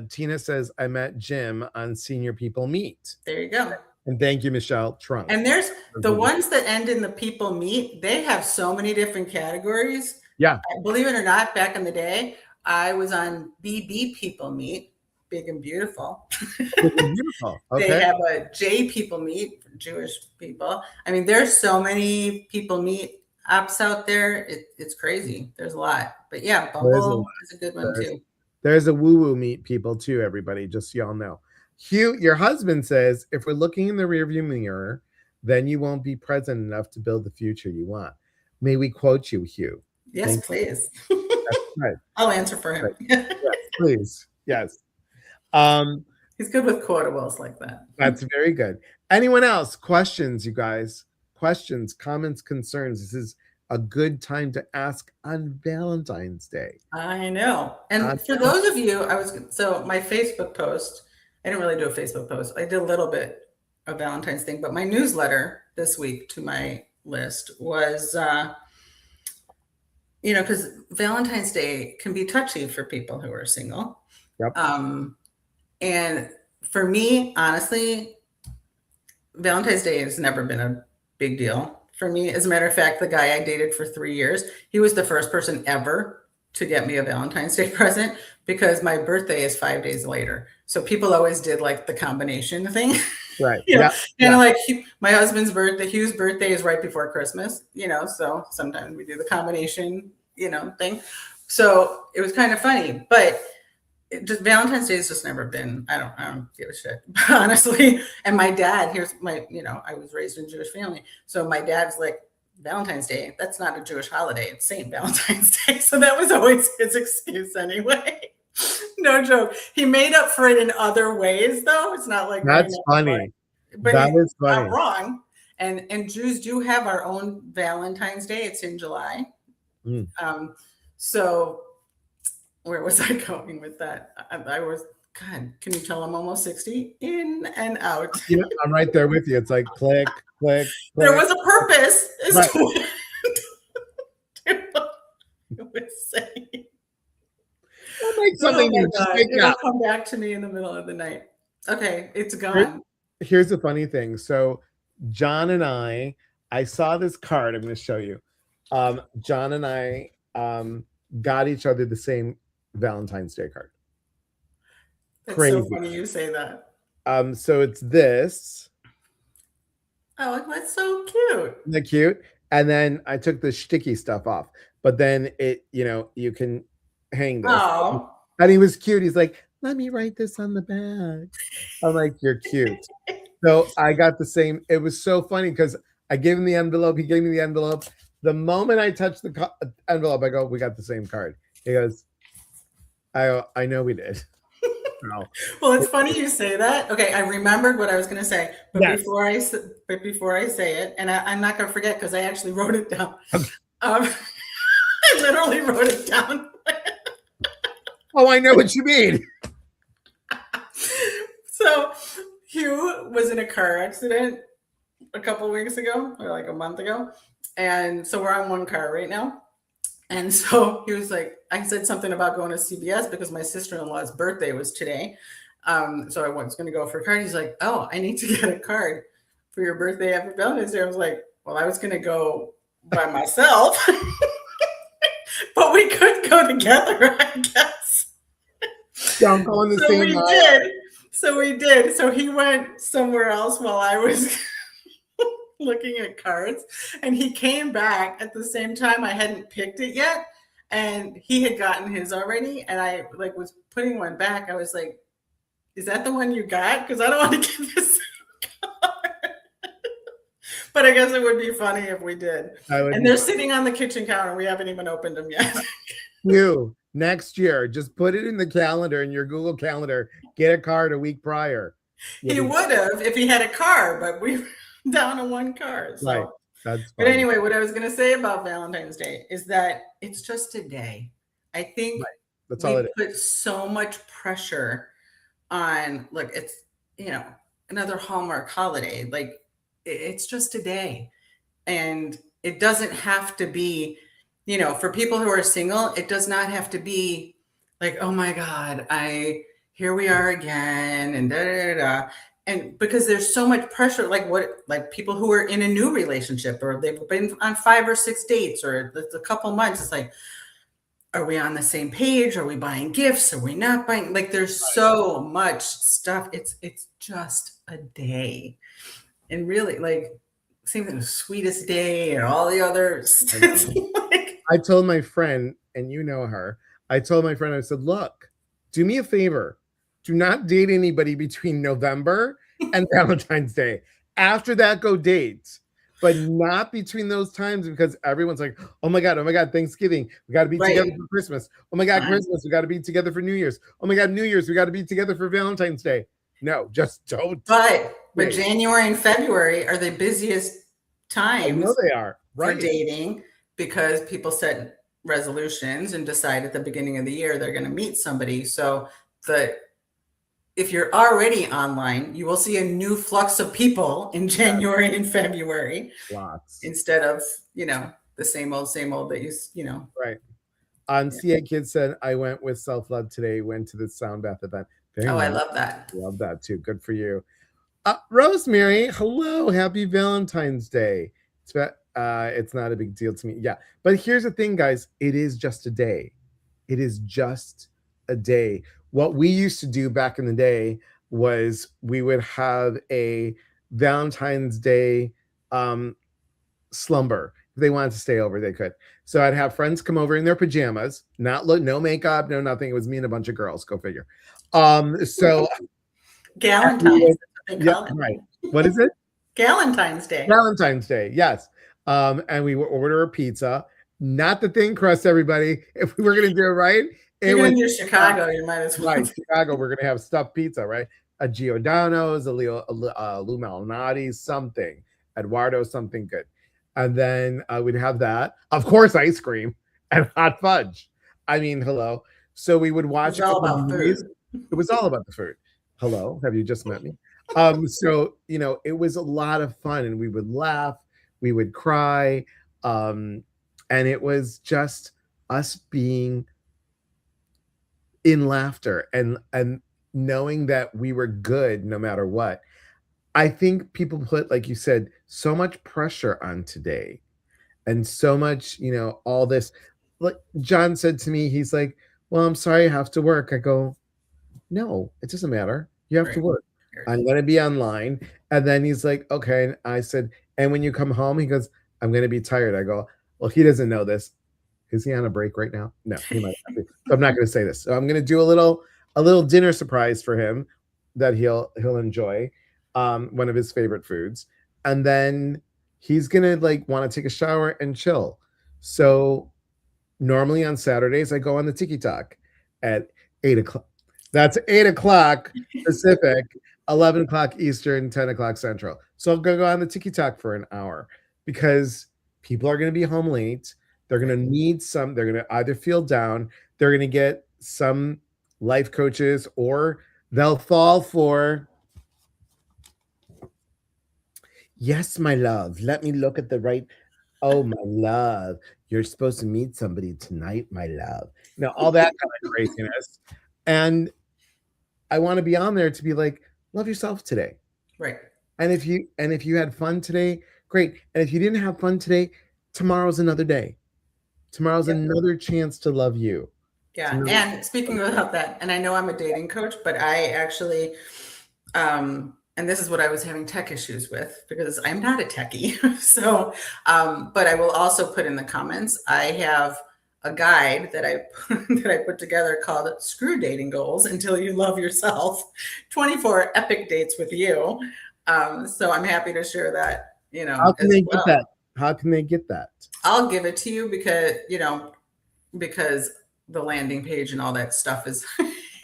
A: Tina says, I met Jim on Senior People Meet.
B: There you go.
A: And thank you, Michelle Trump.
B: And there's the ones that end in the People Meet. They have so many different categories.
A: Yeah.
B: Believe it or not, back in the day, I was on BB People Meet, Big and Beautiful.
A: Beautiful. Okay.
B: They have a J People Meet for Jewish people. I mean, there's so many People Meet apps out there. It's crazy. There's a lot. But yeah, Bumble is a good one too.
A: There's a woo-woo Meet people too, everybody, just so y'all know. Hugh, your husband says, if we're looking in the rearview mirror, then you won't be present enough to build the future you want. May we quote you, Hugh?
B: Yes, please.
A: Right.
B: I'll answer for him.
A: Right. Yes, please. Yes.
B: He's good with quotables like that.
A: That's very good. Anyone else? Questions, you guys? Questions, comments, concerns. This is a good time to ask on Valentine's Day.
B: I know. And for those of you, so my Facebook post, I didn't really do a Facebook post. I did a little bit of Valentine's thing, but my newsletter this week to my list was, because Valentine's Day can be touchy for people who are single.
A: Yep.
B: And for me, honestly, Valentine's Day has never been a big deal for me. As a matter of fact, the guy I dated for 3 years, he was the first person ever to get me a Valentine's Day present because my birthday is 5 days later. So people always did like the combination thing.
A: Right.
B: Like my husband's birthday, Hugh's birthday is right before Christmas, so sometimes we do the combination, thing. So it was kind of funny, but Valentine's Day has just never been, I don't give a shit, honestly. And my dad, I was raised in a Jewish family. So my dad's like, Valentine's Day, that's not a Jewish holiday. It's St. Valentine's Day. So that was always his excuse anyway. No joke. He made up for it in other ways, though. It's not like
A: that's funny.
B: But
A: that is funny.
B: Not wrong. And Jews do have our own Valentine's Day. It's in July. So where was I going with that? I was, God, can you tell I'm almost 60? In and out.
A: Yeah, I'm right there with you. It's like click, click, click.
B: There was a purpose.
A: Right.
B: To was saying.
A: I'll make something new.
B: It'll come back to me in the middle of the night. Okay, it's gone.
A: Here's the funny thing. So John and I saw this card. I'm going to show you. John and I got each other the same Valentine's Day card.
B: It's
A: Crazy.
B: So funny you say that.
A: So it's this.
B: Oh, that's so cute.
A: Isn't that cute? And then I took the sticky stuff off. But then it, you can hang this.
B: Oh.
A: And he was cute. He's like, let me write this on the back. I'm like, you're cute. So I got the same. It was so funny because I gave him the envelope. He gave me the envelope. The moment I touched the envelope, I go, "We got the same card." He goes, "I know we did." No.
B: Well, it's funny you say that. Okay, I remembered what I was going to say, but
A: Yes.
B: before I say it, and I'm not going to forget because I actually wrote it down.
A: Okay.
B: I literally wrote it down.
A: Oh, I know what you mean.
B: So Hugh was in a car accident a couple weeks ago, or like a month ago, and so we're on one car right now. And so he was like, I said something about going to CBS because my sister-in-law's birthday was today. So I was going to go for a card. He's like, oh, I need to get a card for your birthday after Valentine's Day. I was like, well, I was going to go by myself, but we could go together, I guess.
A: Don't go in the
B: So
A: same
B: we
A: aisle.
B: did. So we did. So he went somewhere else while I was looking at cards, and he came back at the same time. I hadn't picked it yet, and he had gotten his already, and I like was putting one back. I was like, is that the one you got? Because I don't want to get this card. But I guess it would be funny if we did. And they're sitting on the kitchen counter. We haven't even opened them yet.
A: You next year, just put it in the calendar, in your Google Calendar. Get a card a week prior.
B: He would have if he had a car, but we were down to one car. So.
A: Right. That's
B: but anyway, what I was going to say about Valentine's Day is that it's just a day. I think
A: That's all it is.
B: put so much pressure on, look, it's, another Hallmark holiday. Like, it's just a day. And it doesn't have to be, for people who are single, it does not have to be like, oh my God, here we are again, and da da da. And because there's so much pressure, like people who are in a new relationship, or they've been on 5 or 6 dates, or it's a couple months, it's like, are we on the same page? Are we buying gifts? Are we not buying? Like, there's so much stuff. It's just a day. And really, like, same thing with Sweetest Day and all the others.
A: I told my friend, and you know her, I told my friend, I said, look, do me a favor. Do not date anybody between November and Valentine's Day. After that, go date, but not between those times, because everyone's like, oh my God, Thanksgiving, we got to be together for Christmas. Oh my God, Christmas, we got to be together for New Year's. Oh my God, New Year's, we got to be together for Valentine's Day. No, just don't.
B: But January and February are the busiest times.
A: I know they are.
B: For dating, because people set resolutions and decide at the beginning of the year they're going to meet somebody. So if you're already online, you will see a new flux of people in January and February.
A: Lots.
B: Instead of, the same old that you.
A: Right. CA Kids said, I went with self-love today, went to the Sound Bath event.
B: I love that.
A: Love that too. Good for you. Rosemary, hello. Happy Valentine's Day. It's not a big deal to me. Yeah. But here's the thing, guys. It is just a day. It is just a day. What we used to do back in the day was we would have a Valentine's Day slumber. If they wanted to stay over, they could. So I'd have friends come over in their pajamas, no makeup, no nothing. It was me and a bunch of girls. Go figure. So
B: Galentine's.
A: Yeah, right. What is it?
B: Galentine's Day.
A: Valentine's Day, yes. And we would order a pizza, not the thin crust, everybody. If we were going to do it right,
B: you're going to do Chicago, you might as well.
A: Right, Chicago, we're going to have stuffed pizza, right? A Giordano's, a Lou Malnati's, something. Eduardo, something good. And then we'd have that. Of course, ice cream and hot fudge. I mean, hello. So we would watch.
B: It was all about movies.
A: Food. It was all about the food. Hello, have you just met me? So, it was a lot of fun, and we would laugh, we would cry. And it was just us being in laughter and knowing that we were good no matter what. I think people put, like you said, so much pressure on today, and so much, all this. Like John said to me, he's like, well, I'm sorry, I have to work. I go, no, it doesn't matter. You have to work. I'm going to be online. And then he's like, okay. And I said, and when you come home, he goes, I'm going to be tired. I go, well, he doesn't know this. Is he on a break right now? No, he might not be. So I'm not going to say this. So I'm going to do a little dinner surprise for him that he'll enjoy, one of his favorite foods. And then He's gonna like want to take a shower and chill. So normally on Saturdays, I go on the TikTok at 8 o'clock. That's 8 o'clock Pacific, 11 o'clock Eastern, 10 o'clock Central. So I'm gonna go on the TikTok for an hour because people are gonna be home late. They're gonna need some. They're gonna either feel down. They're gonna get some life coaches, or they'll fall for. Yes, my love. Let me look at the right. Oh, my love. You're supposed to meet somebody tonight, my love. All that kind of craziness. And I want to be on there to be like, love yourself today.
B: Right.
A: And if you had fun today, great. And if you didn't have fun today, tomorrow's another day. Tomorrow's another chance to love you.
B: Yeah. And speaking about that, and I know I'm a dating coach, but I actually and this is what I was having tech issues with because I'm not a techie. So, but I will also put in the comments, I have a guide that I put together called Screw Dating Goals Until You Love Yourself, 24 epic dates with you. So I'm happy to share that,
A: How can they get that? How can they get that?
B: I'll give it to you because the landing page and all that stuff is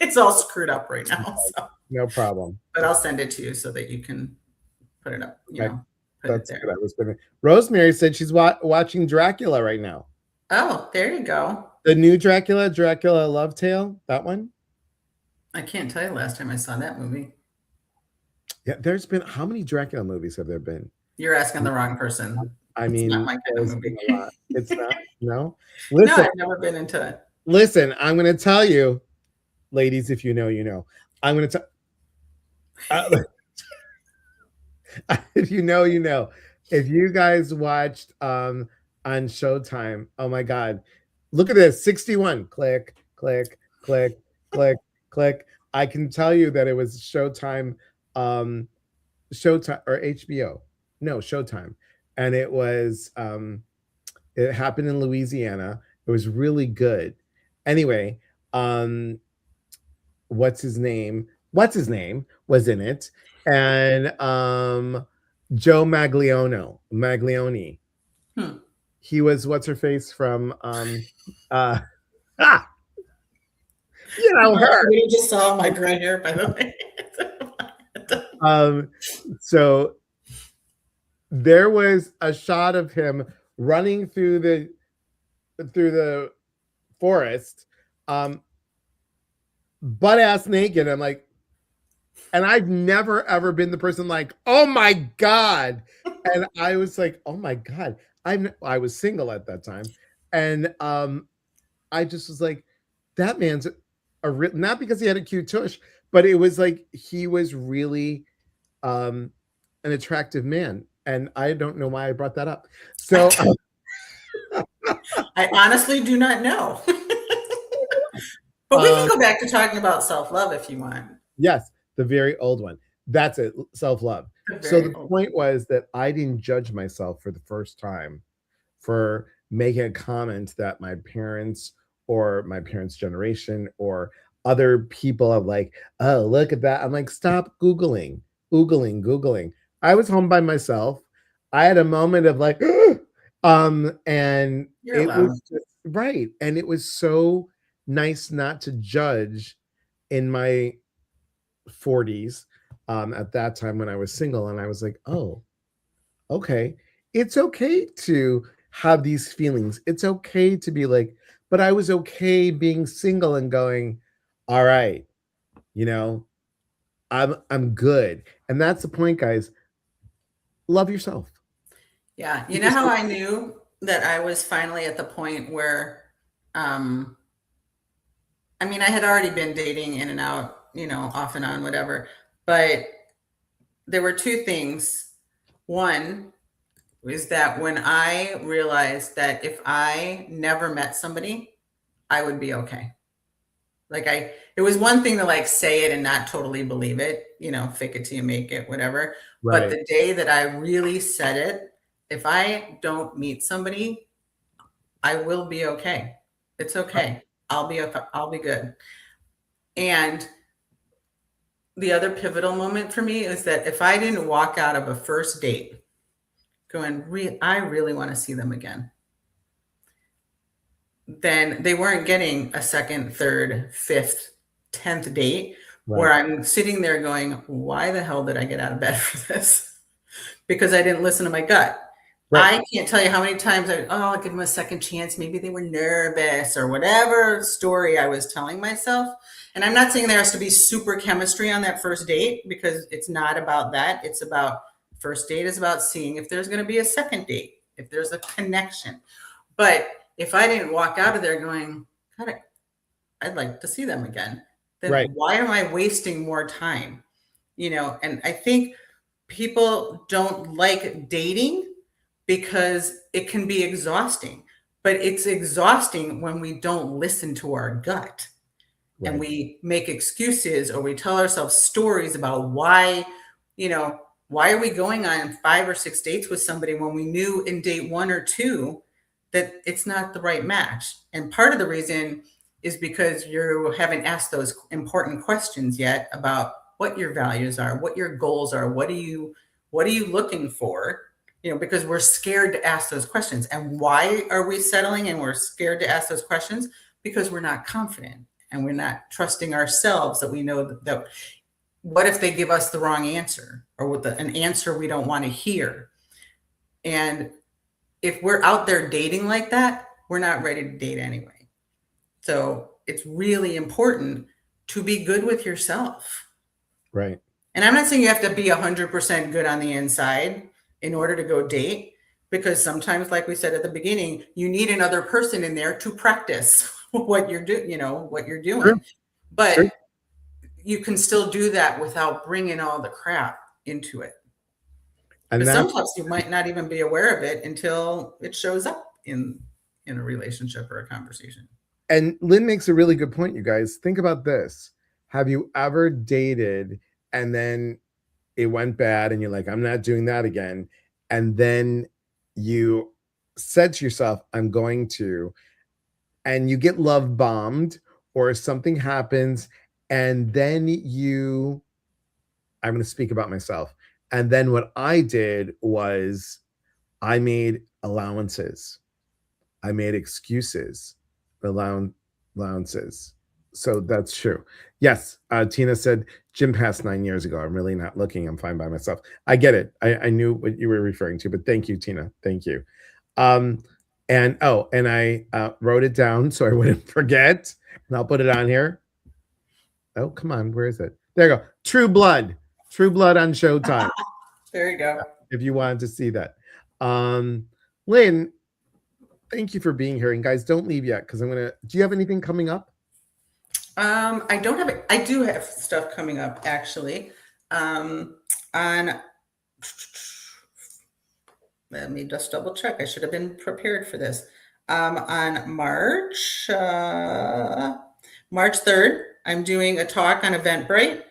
B: it's all screwed up right now. So.
A: No problem.
B: But I'll send it to you so that you can put it up.
A: That's good. I was gonna. Rosemary said she's watching Dracula right now.
B: Oh, there you go.
A: The new Dracula, Dracula Love Tale, that one.
B: I can't tell you last time I saw that movie.
A: Yeah, there's been how many Dracula movies have there been?
B: You're asking the wrong person.
A: I mean,
B: it's not my kind of movie.
A: It's not. No.
B: Listen, no, I've never been into it.
A: Listen, I'm going to tell you, ladies, if you know, you know. I'm going to tell. If you know, you know. If you guys watched on Showtime, oh my God, look at this 61. Click, click, click, click, click. I can tell you that it was Showtime, Showtime or HBO. No, Showtime. And it was, it happened in Louisiana. It was really good. Anyway, what's his name? What's his name was in it, and Joe Maglione. He was what's her face from you know her.
B: You just saw my gray hair, by the
A: way. So there was a shot of him running through the forest, butt ass naked. I'm like, and I've never ever been the person like, oh my God. And I was like, oh my God. I was single at that time. And I just was like, that man's not because he had a cute tush, but it was like he was really an attractive man. And I don't know why I brought that up. So
B: I honestly do not know. But we can go back to talking about self-love if you want.
A: Yes, the very old one. That's it, self-love. So the point was that I didn't judge myself for the first time for making a comment that my parents or my parents' generation or other people are like, oh, look at that. I'm like, stop Googling. I was home by myself. I had a moment of like, and it was just, right. And it was so nice not to judge in my 40s at that time when I was single. And I was like, oh, okay. It's okay to have these feelings. It's okay to be like, but I was okay being single and going, all right, I'm good. And that's the point, guys. Love yourself.
B: Yeah. You know how I knew that I was finally at the point where, I mean, I had already been dating in and out, off and on, whatever, but there were two things. One was that when I realized that if I never met somebody, I would be okay. Like it was one thing to like say it and not totally believe it, fake it till you make it, whatever. Right. But the day that I really said it, if I don't meet somebody, I will be okay. It's okay. I'll be good. And the other pivotal moment for me is that if I didn't walk out of a first date going, I really want to see them again, then they weren't getting a second, third, fifth, 10th date where I'm sitting there going, why the hell did I get out of bed for this? Because I didn't listen to my gut. I can't tell you how many times I'll give them a second chance. Maybe they were nervous or whatever story I was telling myself. And I'm not saying there has to be super chemistry on that first date, because it's not about that. It's about, first date is about seeing if there's going to be a second date, if there's a connection. But if I didn't walk out of there going, God, I'd like to see them again, then why am I wasting more time? And I think people don't like dating because it can be exhausting, but it's exhausting when we don't listen to our gut and we make excuses, or we tell ourselves stories about why are we going on 5 or 6 dates with somebody when we knew in date 1 or 2 that it's not the right match. And part of the reason is because you haven't asked those important questions yet about what your values are, what your goals are, what are you looking for? Because we're scared to ask those questions. And why are we settling and we're scared to ask those questions? Because we're not confident and we're not trusting ourselves that we know that what if they give us the wrong answer, or with an answer we don't want to hear? And if we're out there dating like that, we're not ready to date anyway. So it's really important to be good with yourself.
A: Right.
B: And I'm not saying you have to be 100% good on the inside in order to go date, because sometimes, like we said at the beginning, you need another person in there to practice what you're doing, what you're doing. Sure. But you can still do that without bringing all the crap into it. And sometimes you might not even be aware of it until it shows up in a relationship or a conversation.
A: And Lynn makes a really good point, you guys. Think about this. Have you ever dated and then it went bad and you're like, I'm not doing that again? And then you said to yourself, I'm going to, and you get love bombed or something happens, and then I'm going to speak about myself. And then what I did was I made allowances. I made excuses, allowances. So that's true. Yes. Tina said, gym passed 9 years ago. I'm really not looking. I'm fine by myself. I get it. I knew what you were referring to, but thank you, Tina. Thank you. And I wrote it down so I wouldn't forget, and I'll put it on here. Oh, come on. Where is it? There you go. True Blood on Showtime.
B: There you go.
A: If you wanted to see that. Lynn, thank you for being here. And guys, don't leave yet, because do you have anything coming up?
B: I don't have it. I do have stuff coming up, actually. Let me just double check. I should have been prepared for this. On March 3rd, I'm doing a talk on Eventbrite,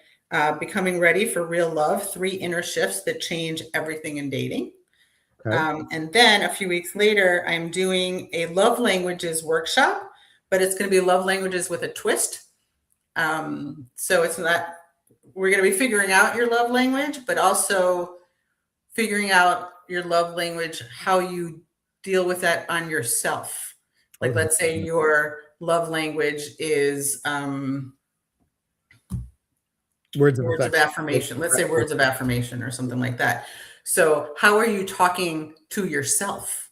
B: Becoming Ready for Real Love, 3 Inner Shifts That Change Everything in Dating. Okay. And then a few weeks later, I'm doing a love languages workshop, but it's going to be love languages with a twist. So it's not, we're going to be figuring out your love language, but also figuring out your love language, how you deal with that on yourself. Like, let's say your love language is words of affirmation. Let's say words of affirmation or something like that. So how are you talking to yourself?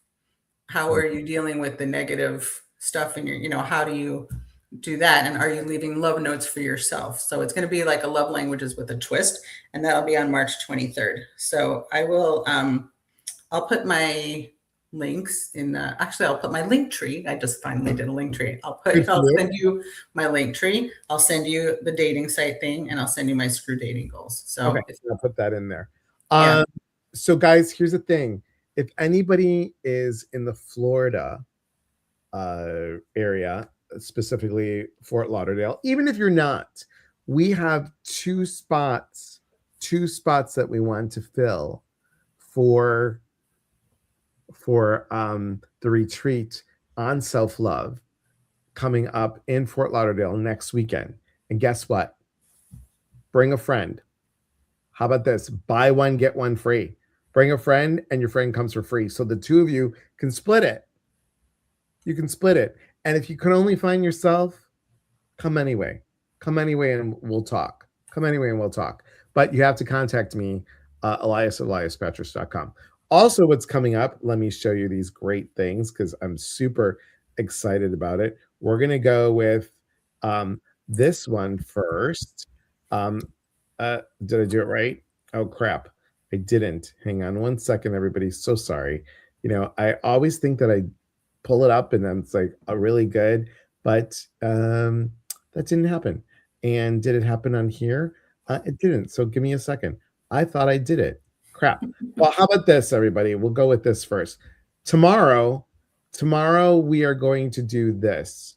B: How are you dealing with the negative stuff in your, how do you do that? And are you leaving love notes for yourself? So it's going to be like a love languages with a twist, and that'll be on March 23rd. So I will, I'll put my links in, actually I'll put my link tree. I just finally did a link tree. I'll send you my link tree. I'll send you the dating site thing, and I'll send you my Screw Dating Goals. So
A: okay, I'll put that in there. Yeah. So guys, here's the thing. If anybody is in the Florida area, specifically Fort Lauderdale, even if you're not, we have 2 spots that we want to fill for the retreat on self-love coming up in Fort Lauderdale next weekend. And guess what? Bring a friend. How about this? Buy one, get one free. Bring a friend, and your friend comes for free. So the two of you can split it. You can split it. And if you can only find yourself, come anyway. Come anyway, and we'll talk. Come anyway, and we'll talk. But you have to contact me, Elias@eliaspetrus.com. Also, what's coming up, let me show you these great things because I'm super excited about it. We're going to go with this one first. Did I do it right? Oh, crap. I didn't. Hang on one second, everybody. So sorry. I always think that I pull it up and then it's like really good, but that didn't happen. And did it happen on here? It didn't. So give me a second. I thought I did it. Crap. Well, how about this, everybody? We'll go with this first. Tomorrow we are going to do this.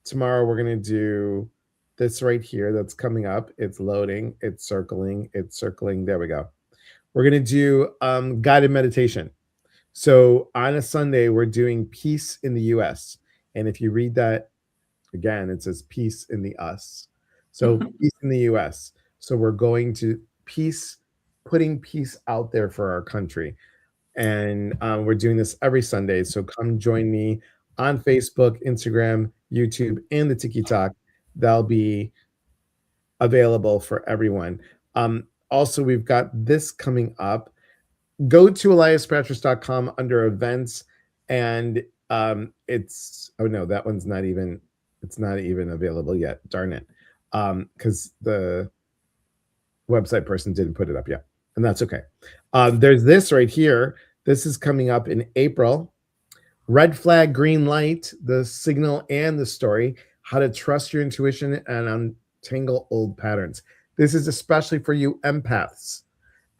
A: Tomorrow we're going to do this right here that's coming up. It's loading. It's circling. It's circling. There we go. We're going to do guided meditation. So on a Sunday, we're doing peace in the US. And if you read that again, it says peace in the us. So peace in the US. So we're going to putting peace out there for our country. And we're doing this every Sunday. So come join me on Facebook, Instagram, YouTube, and the TikTok. That'll be available for everyone. Also, we've got this coming up. Go to eliaspetrus.com under events, and it's that one's not even available yet. Darn it. Because the website person didn't put it up yet, and that's okay. There's this right here. This is coming up in April. Red flag, green light, the signal and the story, how to trust your intuition and untangle old patterns. This is especially for you empaths.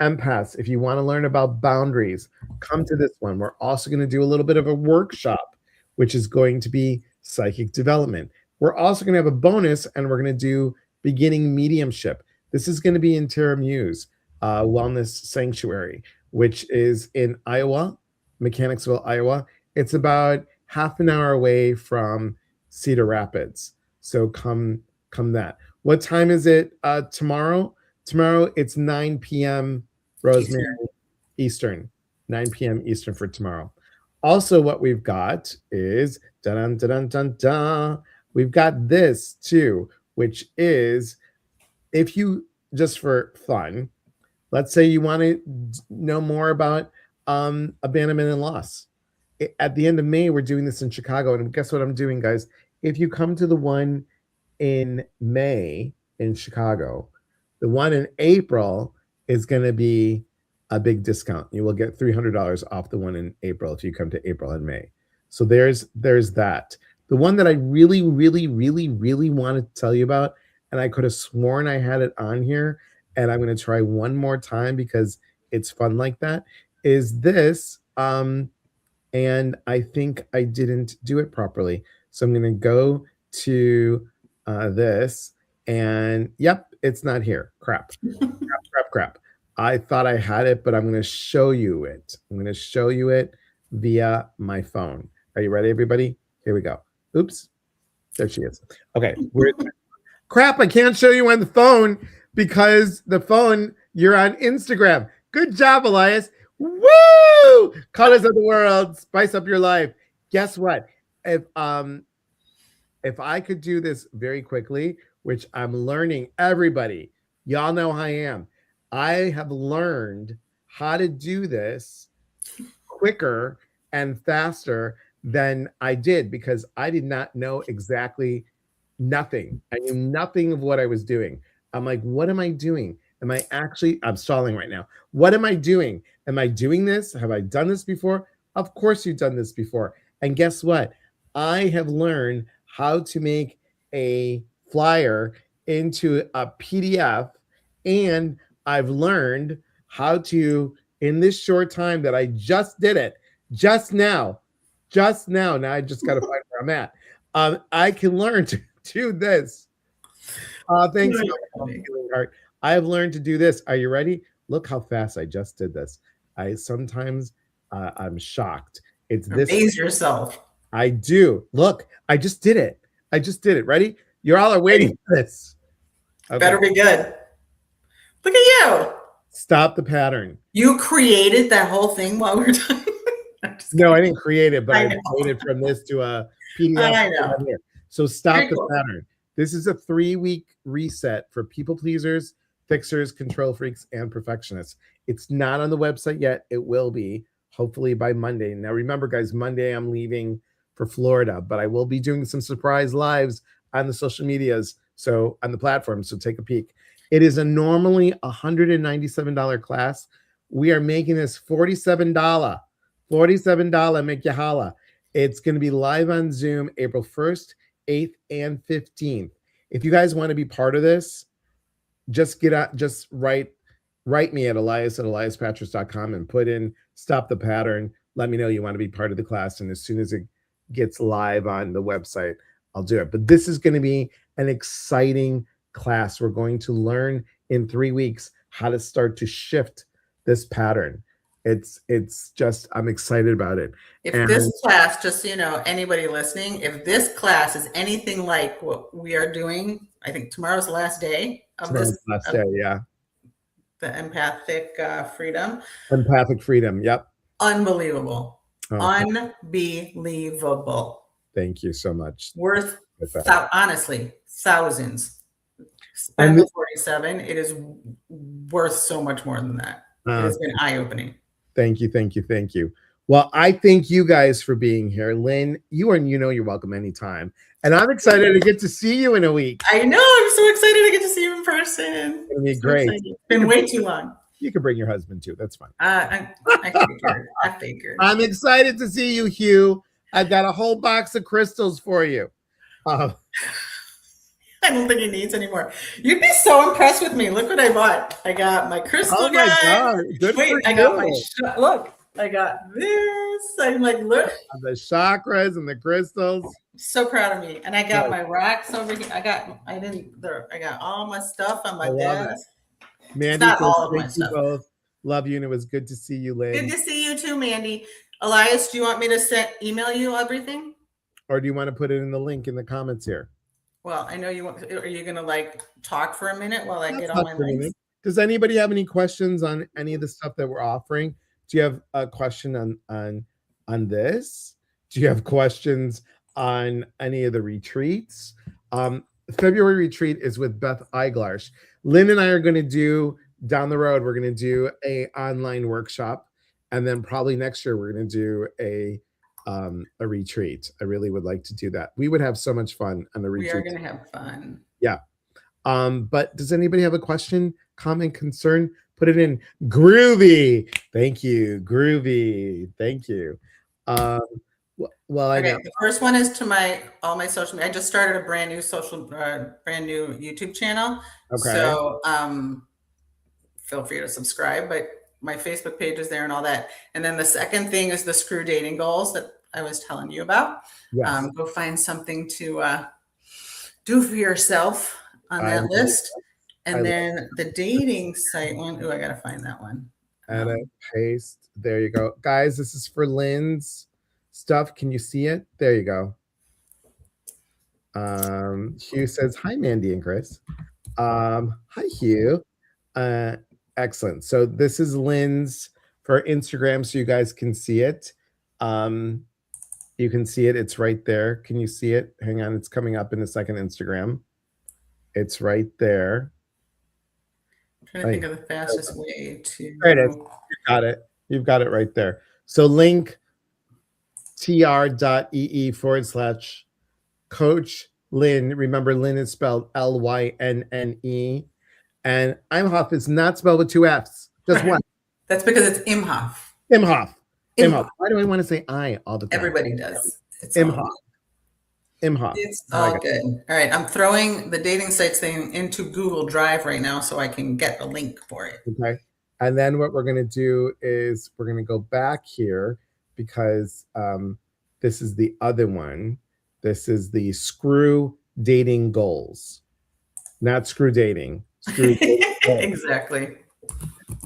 A: If you want to learn about boundaries, come to this one. We're also going to do a little bit of a workshop, which is going to be psychic development. We're also going to have a bonus, and we're going to do beginning mediumship. This is going to be in Terra Muse Wellness Sanctuary, which is in Iowa, Mechanicsville, Iowa. It's about half an hour away from Cedar Rapids. So come that. What time is it tomorrow? Tomorrow it's 9 p.m. Rosemary Eastern. 9 p.m. Eastern for tomorrow. Also, what we've got is we've got this too, which is if you just for fun, let's say you want to know more about abandonment and loss. At the end of May, we're doing this in Chicago, and guess what I'm doing, guys? If you come to the one in May in Chicago, the one in April is going to be a big discount. You will get $300 off the one in April if you come to April and May. So there's that. The one that I really, really, really, really want to tell you about, and I could have sworn I had it on here, and I'm going to try one more time because it's fun like that, is this. And I think I didn't do it properly. So I'm going to go to this, and yep, it's not here. Crap. I thought I had it, but I'm going to show you it. I'm going to show you it via my phone. Are you ready, everybody? Here we go. Oops. There she is. Okay. Crap, I can't show you on the phone because the phone, you're on Instagram. Good job, Elias. Woo! Colors of the world, spice up your life. Guess what? If I could do this very quickly, which I'm learning, everybody, y'all know how I am. I have learned how to do this quicker and faster than I did because I did not know exactly nothing. I knew nothing of what I was doing. I'm like, what am I doing? I'm stalling right now. What am I doing? Am I doing this? Have I done this before? Of course you've done this before. And guess what? I have learned how to make a flyer into a PDF, and I've learned how to, in this short time that I just did it, just now, now I just got to find where I'm at. I can learn to do this. Thanks. I have learned to do this. Are you ready? Look how fast I just did this. I'm shocked. It's this.
B: Amaze yourself.
A: I do. Look, I just did it. Ready? You all are waiting for this.
B: Okay. Better be good. Look at you.
A: Stop the pattern.
B: You created that whole thing while we were talking?
A: No, I didn't create it, but I
B: know.
A: made it from this to a PDF.
B: I know.
A: So stop
B: Very
A: the
B: cool.
A: pattern. This is a 3-week reset for people pleasers, fixers, control freaks, and perfectionists. It's not on the website yet. It will be hopefully by Monday. Now, remember, guys, Monday I'm leaving for Florida, but I will be doing some surprise lives on the social medias, so on the platform. So take a peek. It is a normally $197 class. We are making this $47. $47, make you holla. It's going to be live on Zoom April 1st, 8th, and 15th. If you guys want to be part of this, just write me at elias@eliaspatrice.com and put in stop the pattern. Let me know you want to be part of the class. And as soon as it gets live on the website, I'll do it. But this is going to be an exciting class. We're going to learn in 3 weeks how to start to shift this pattern. It's just, I'm excited about it.
B: If this class, just so you know, anybody listening, if this class is anything like what we are doing, I think tomorrow's the last day of this.
A: Last day, yeah.
B: The empathic freedom.
A: Empathic freedom, yep.
B: Unbelievable.
A: Oh,
B: unbelievable.
A: Thank you so much.
B: Worth, honestly, thousands. Spend the 47. It is worth so much more than that. It has been eye-opening.
A: Thank you, thank you, thank you. Well, I thank you guys for being here. Lynn, you're welcome anytime. And I'm excited to get to see you in a week.
B: I know. I'm so excited to get to see you in person.
A: It'll be great.
B: It's been way too long.
A: You can bring your husband too. That's fine.
B: I figured.
A: I'm excited to see you, Hugh. I've got a whole box of crystals for you.
B: I don't think he needs any more. You'd be so impressed with me. Look what I bought. I got my crystal guy.
A: God. Good for
B: I got my look. I got this. I'm like, look.
A: The chakras and the crystals.
B: So proud of me. And I got my rocks over here. I got all my stuff on my desk.
A: Mandy,
B: not all of my stuff.
A: Both. Love you, and it was good to see you, Lynn.
B: Good to see you too, Mandy. Elias, do you want me to email you everything?
A: Or do you want to put it in the link in the comments here?
B: Well, I know you want. Are you going to talk for a minute while I get all my links?
A: Does anybody have any questions on any of the stuff that we're offering? Do you have a question on this? Do you have questions on any of the retreats? February retreat is with Beth Eiglarsh. Lynn and I are going to do down the road. We're going to do a online workshop, and then probably next year we're going to do a retreat. I really would like to do that. We would have so much fun on the retreat.
B: We are going to have fun.
A: Yeah. But does anybody have a question, comment, concern? Put it in. Groovy. Thank you. Groovy. Thank you. Well, I know.
B: The first one is to all my social media. I just started a brand new YouTube channel. Okay. So feel free to subscribe, but my Facebook page is there and all that. And then the second thing is the screw dating goals that I was telling you about. Yes. Go find something to do for yourself on that list. And then the dating site one. Ooh, I got to find that one.
A: Edit, paste. There you go. Guys, this is for Lynn's stuff. Can you see it? There you go. Hugh says, hi, Mandy and Chris. Hi, Hugh. Excellent. So this is Lynn's for Instagram, so you guys can see it. You can see it. It's right there. Can you see it? Hang on. It's coming up in a second. Instagram. It's right there.
B: I'm trying to think of the fastest way to.
A: There it is. You got it. You've got it right there. So link tr.ee/Coach Lynne. Remember, Lynne is spelled Lynne. And Imhof is not spelled with 2 F's. Just one.
B: That's because it's Imhof.
A: Imhof. Why do I want to say I all the time?
B: Everybody does.
A: It's Imhof.
B: It's all good. All right. I'm throwing the dating sites thing into Google Drive right now so I can get the link for it.
A: Okay. And then what we're going to do is we're going to go back here because this is the other one. This is the screw dating goals, not screw dating. Screw dating
B: exactly.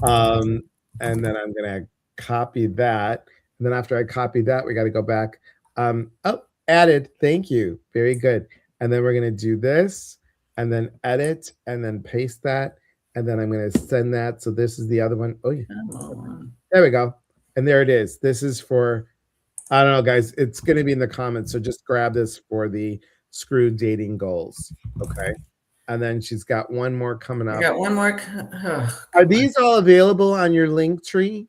A: And then I'm going to copy that. And then after I copy that, we got to go back. Added. Thank you. Very good. And then we're going to do this and then edit and then paste that. And then I'm going to send that. So this is the other one. Oh, yeah.
B: Come on.
A: There we go. And there it is. This is for, I don't know, guys. It's going to be in the comments. So just grab this for the screw dating goals. Okay. And then she's got one more coming up.
B: I got one more.
A: Are these all available on your link tree?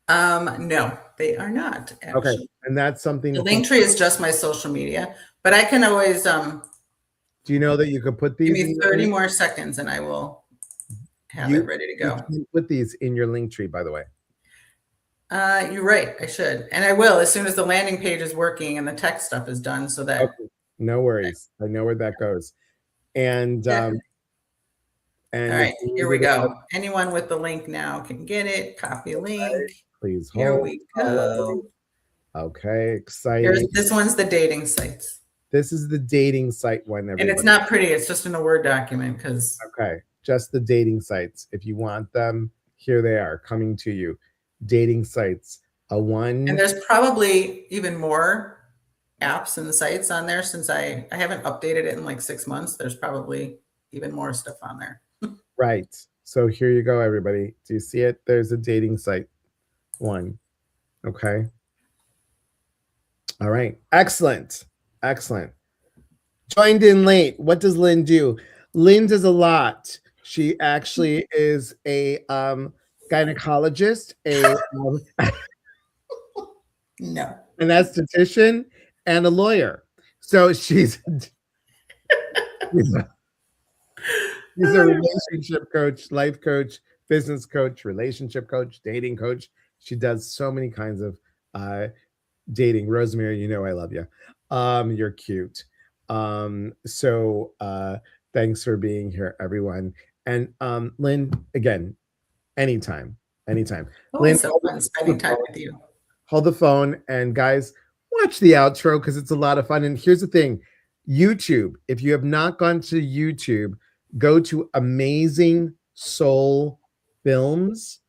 B: No, they are not. Actually.
A: Okay. And that's something.
B: The link tree is just my social media, but I can always.
A: Do you know that you could put these?
B: Give me 30 more seconds, and I will have it ready to go.
A: You can put these in your link tree, by the way.
B: You're right. I should, and I will as soon as the landing page is working and the tech stuff is done. So that
A: no worries. I know where that goes. And
B: all right, here we go. Anyone with the link now can get it. Copy link.
A: Please hold.
B: Here we go.
A: Okay, exciting.
B: This one's the dating sites.
A: This is the dating site one, everybody.
B: And it's not pretty. It's just in a Word document because.
A: Okay, just the dating sites. If you want them, here they are coming to you. Dating sites.
B: And there's probably even more apps and sites on there since I haven't updated it in like 6 months. There's probably even more stuff on there.
A: Right. So here you go, everybody. Do you see it? There's a dating site one. Okay. All right. Excellent. Excellent. Joined in late. What does Lynn do? Lynn does a lot. She actually is a gynecologist,
B: no,
A: an esthetician, and a lawyer. So she's a relationship coach, life coach, business coach, relationship coach, dating coach. She does so many kinds of dating. Rosemary, you know I love you. You're cute. So thanks for being here, everyone. And Lynn, again, anytime.
B: Oh,
A: Lynn,
B: it's so fun spending time with you.
A: Hold the phone, and guys, watch the outro because it's a lot of fun. And here's the thing, YouTube, if you have not gone to YouTube, go to Amazing Soul Films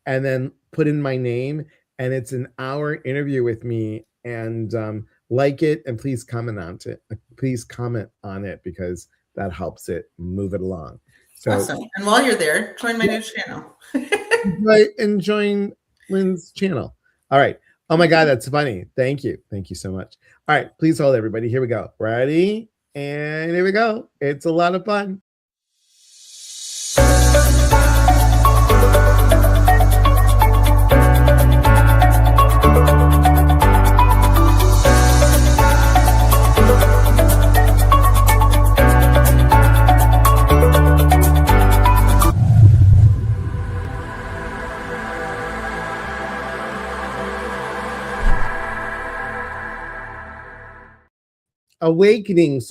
A: and then put in my name, and it's an hour interview with me. And like it, and please comment on it. Please comment on it because that helps it move it along. So,
B: awesome. And while you're there, join my new channel.
A: and join Lynn's channel. All right. Oh my God, that's funny. Thank you. Thank you so much. All right, please hold, everybody. Here we go. Ready? And here we go. It's a lot of fun. Awakening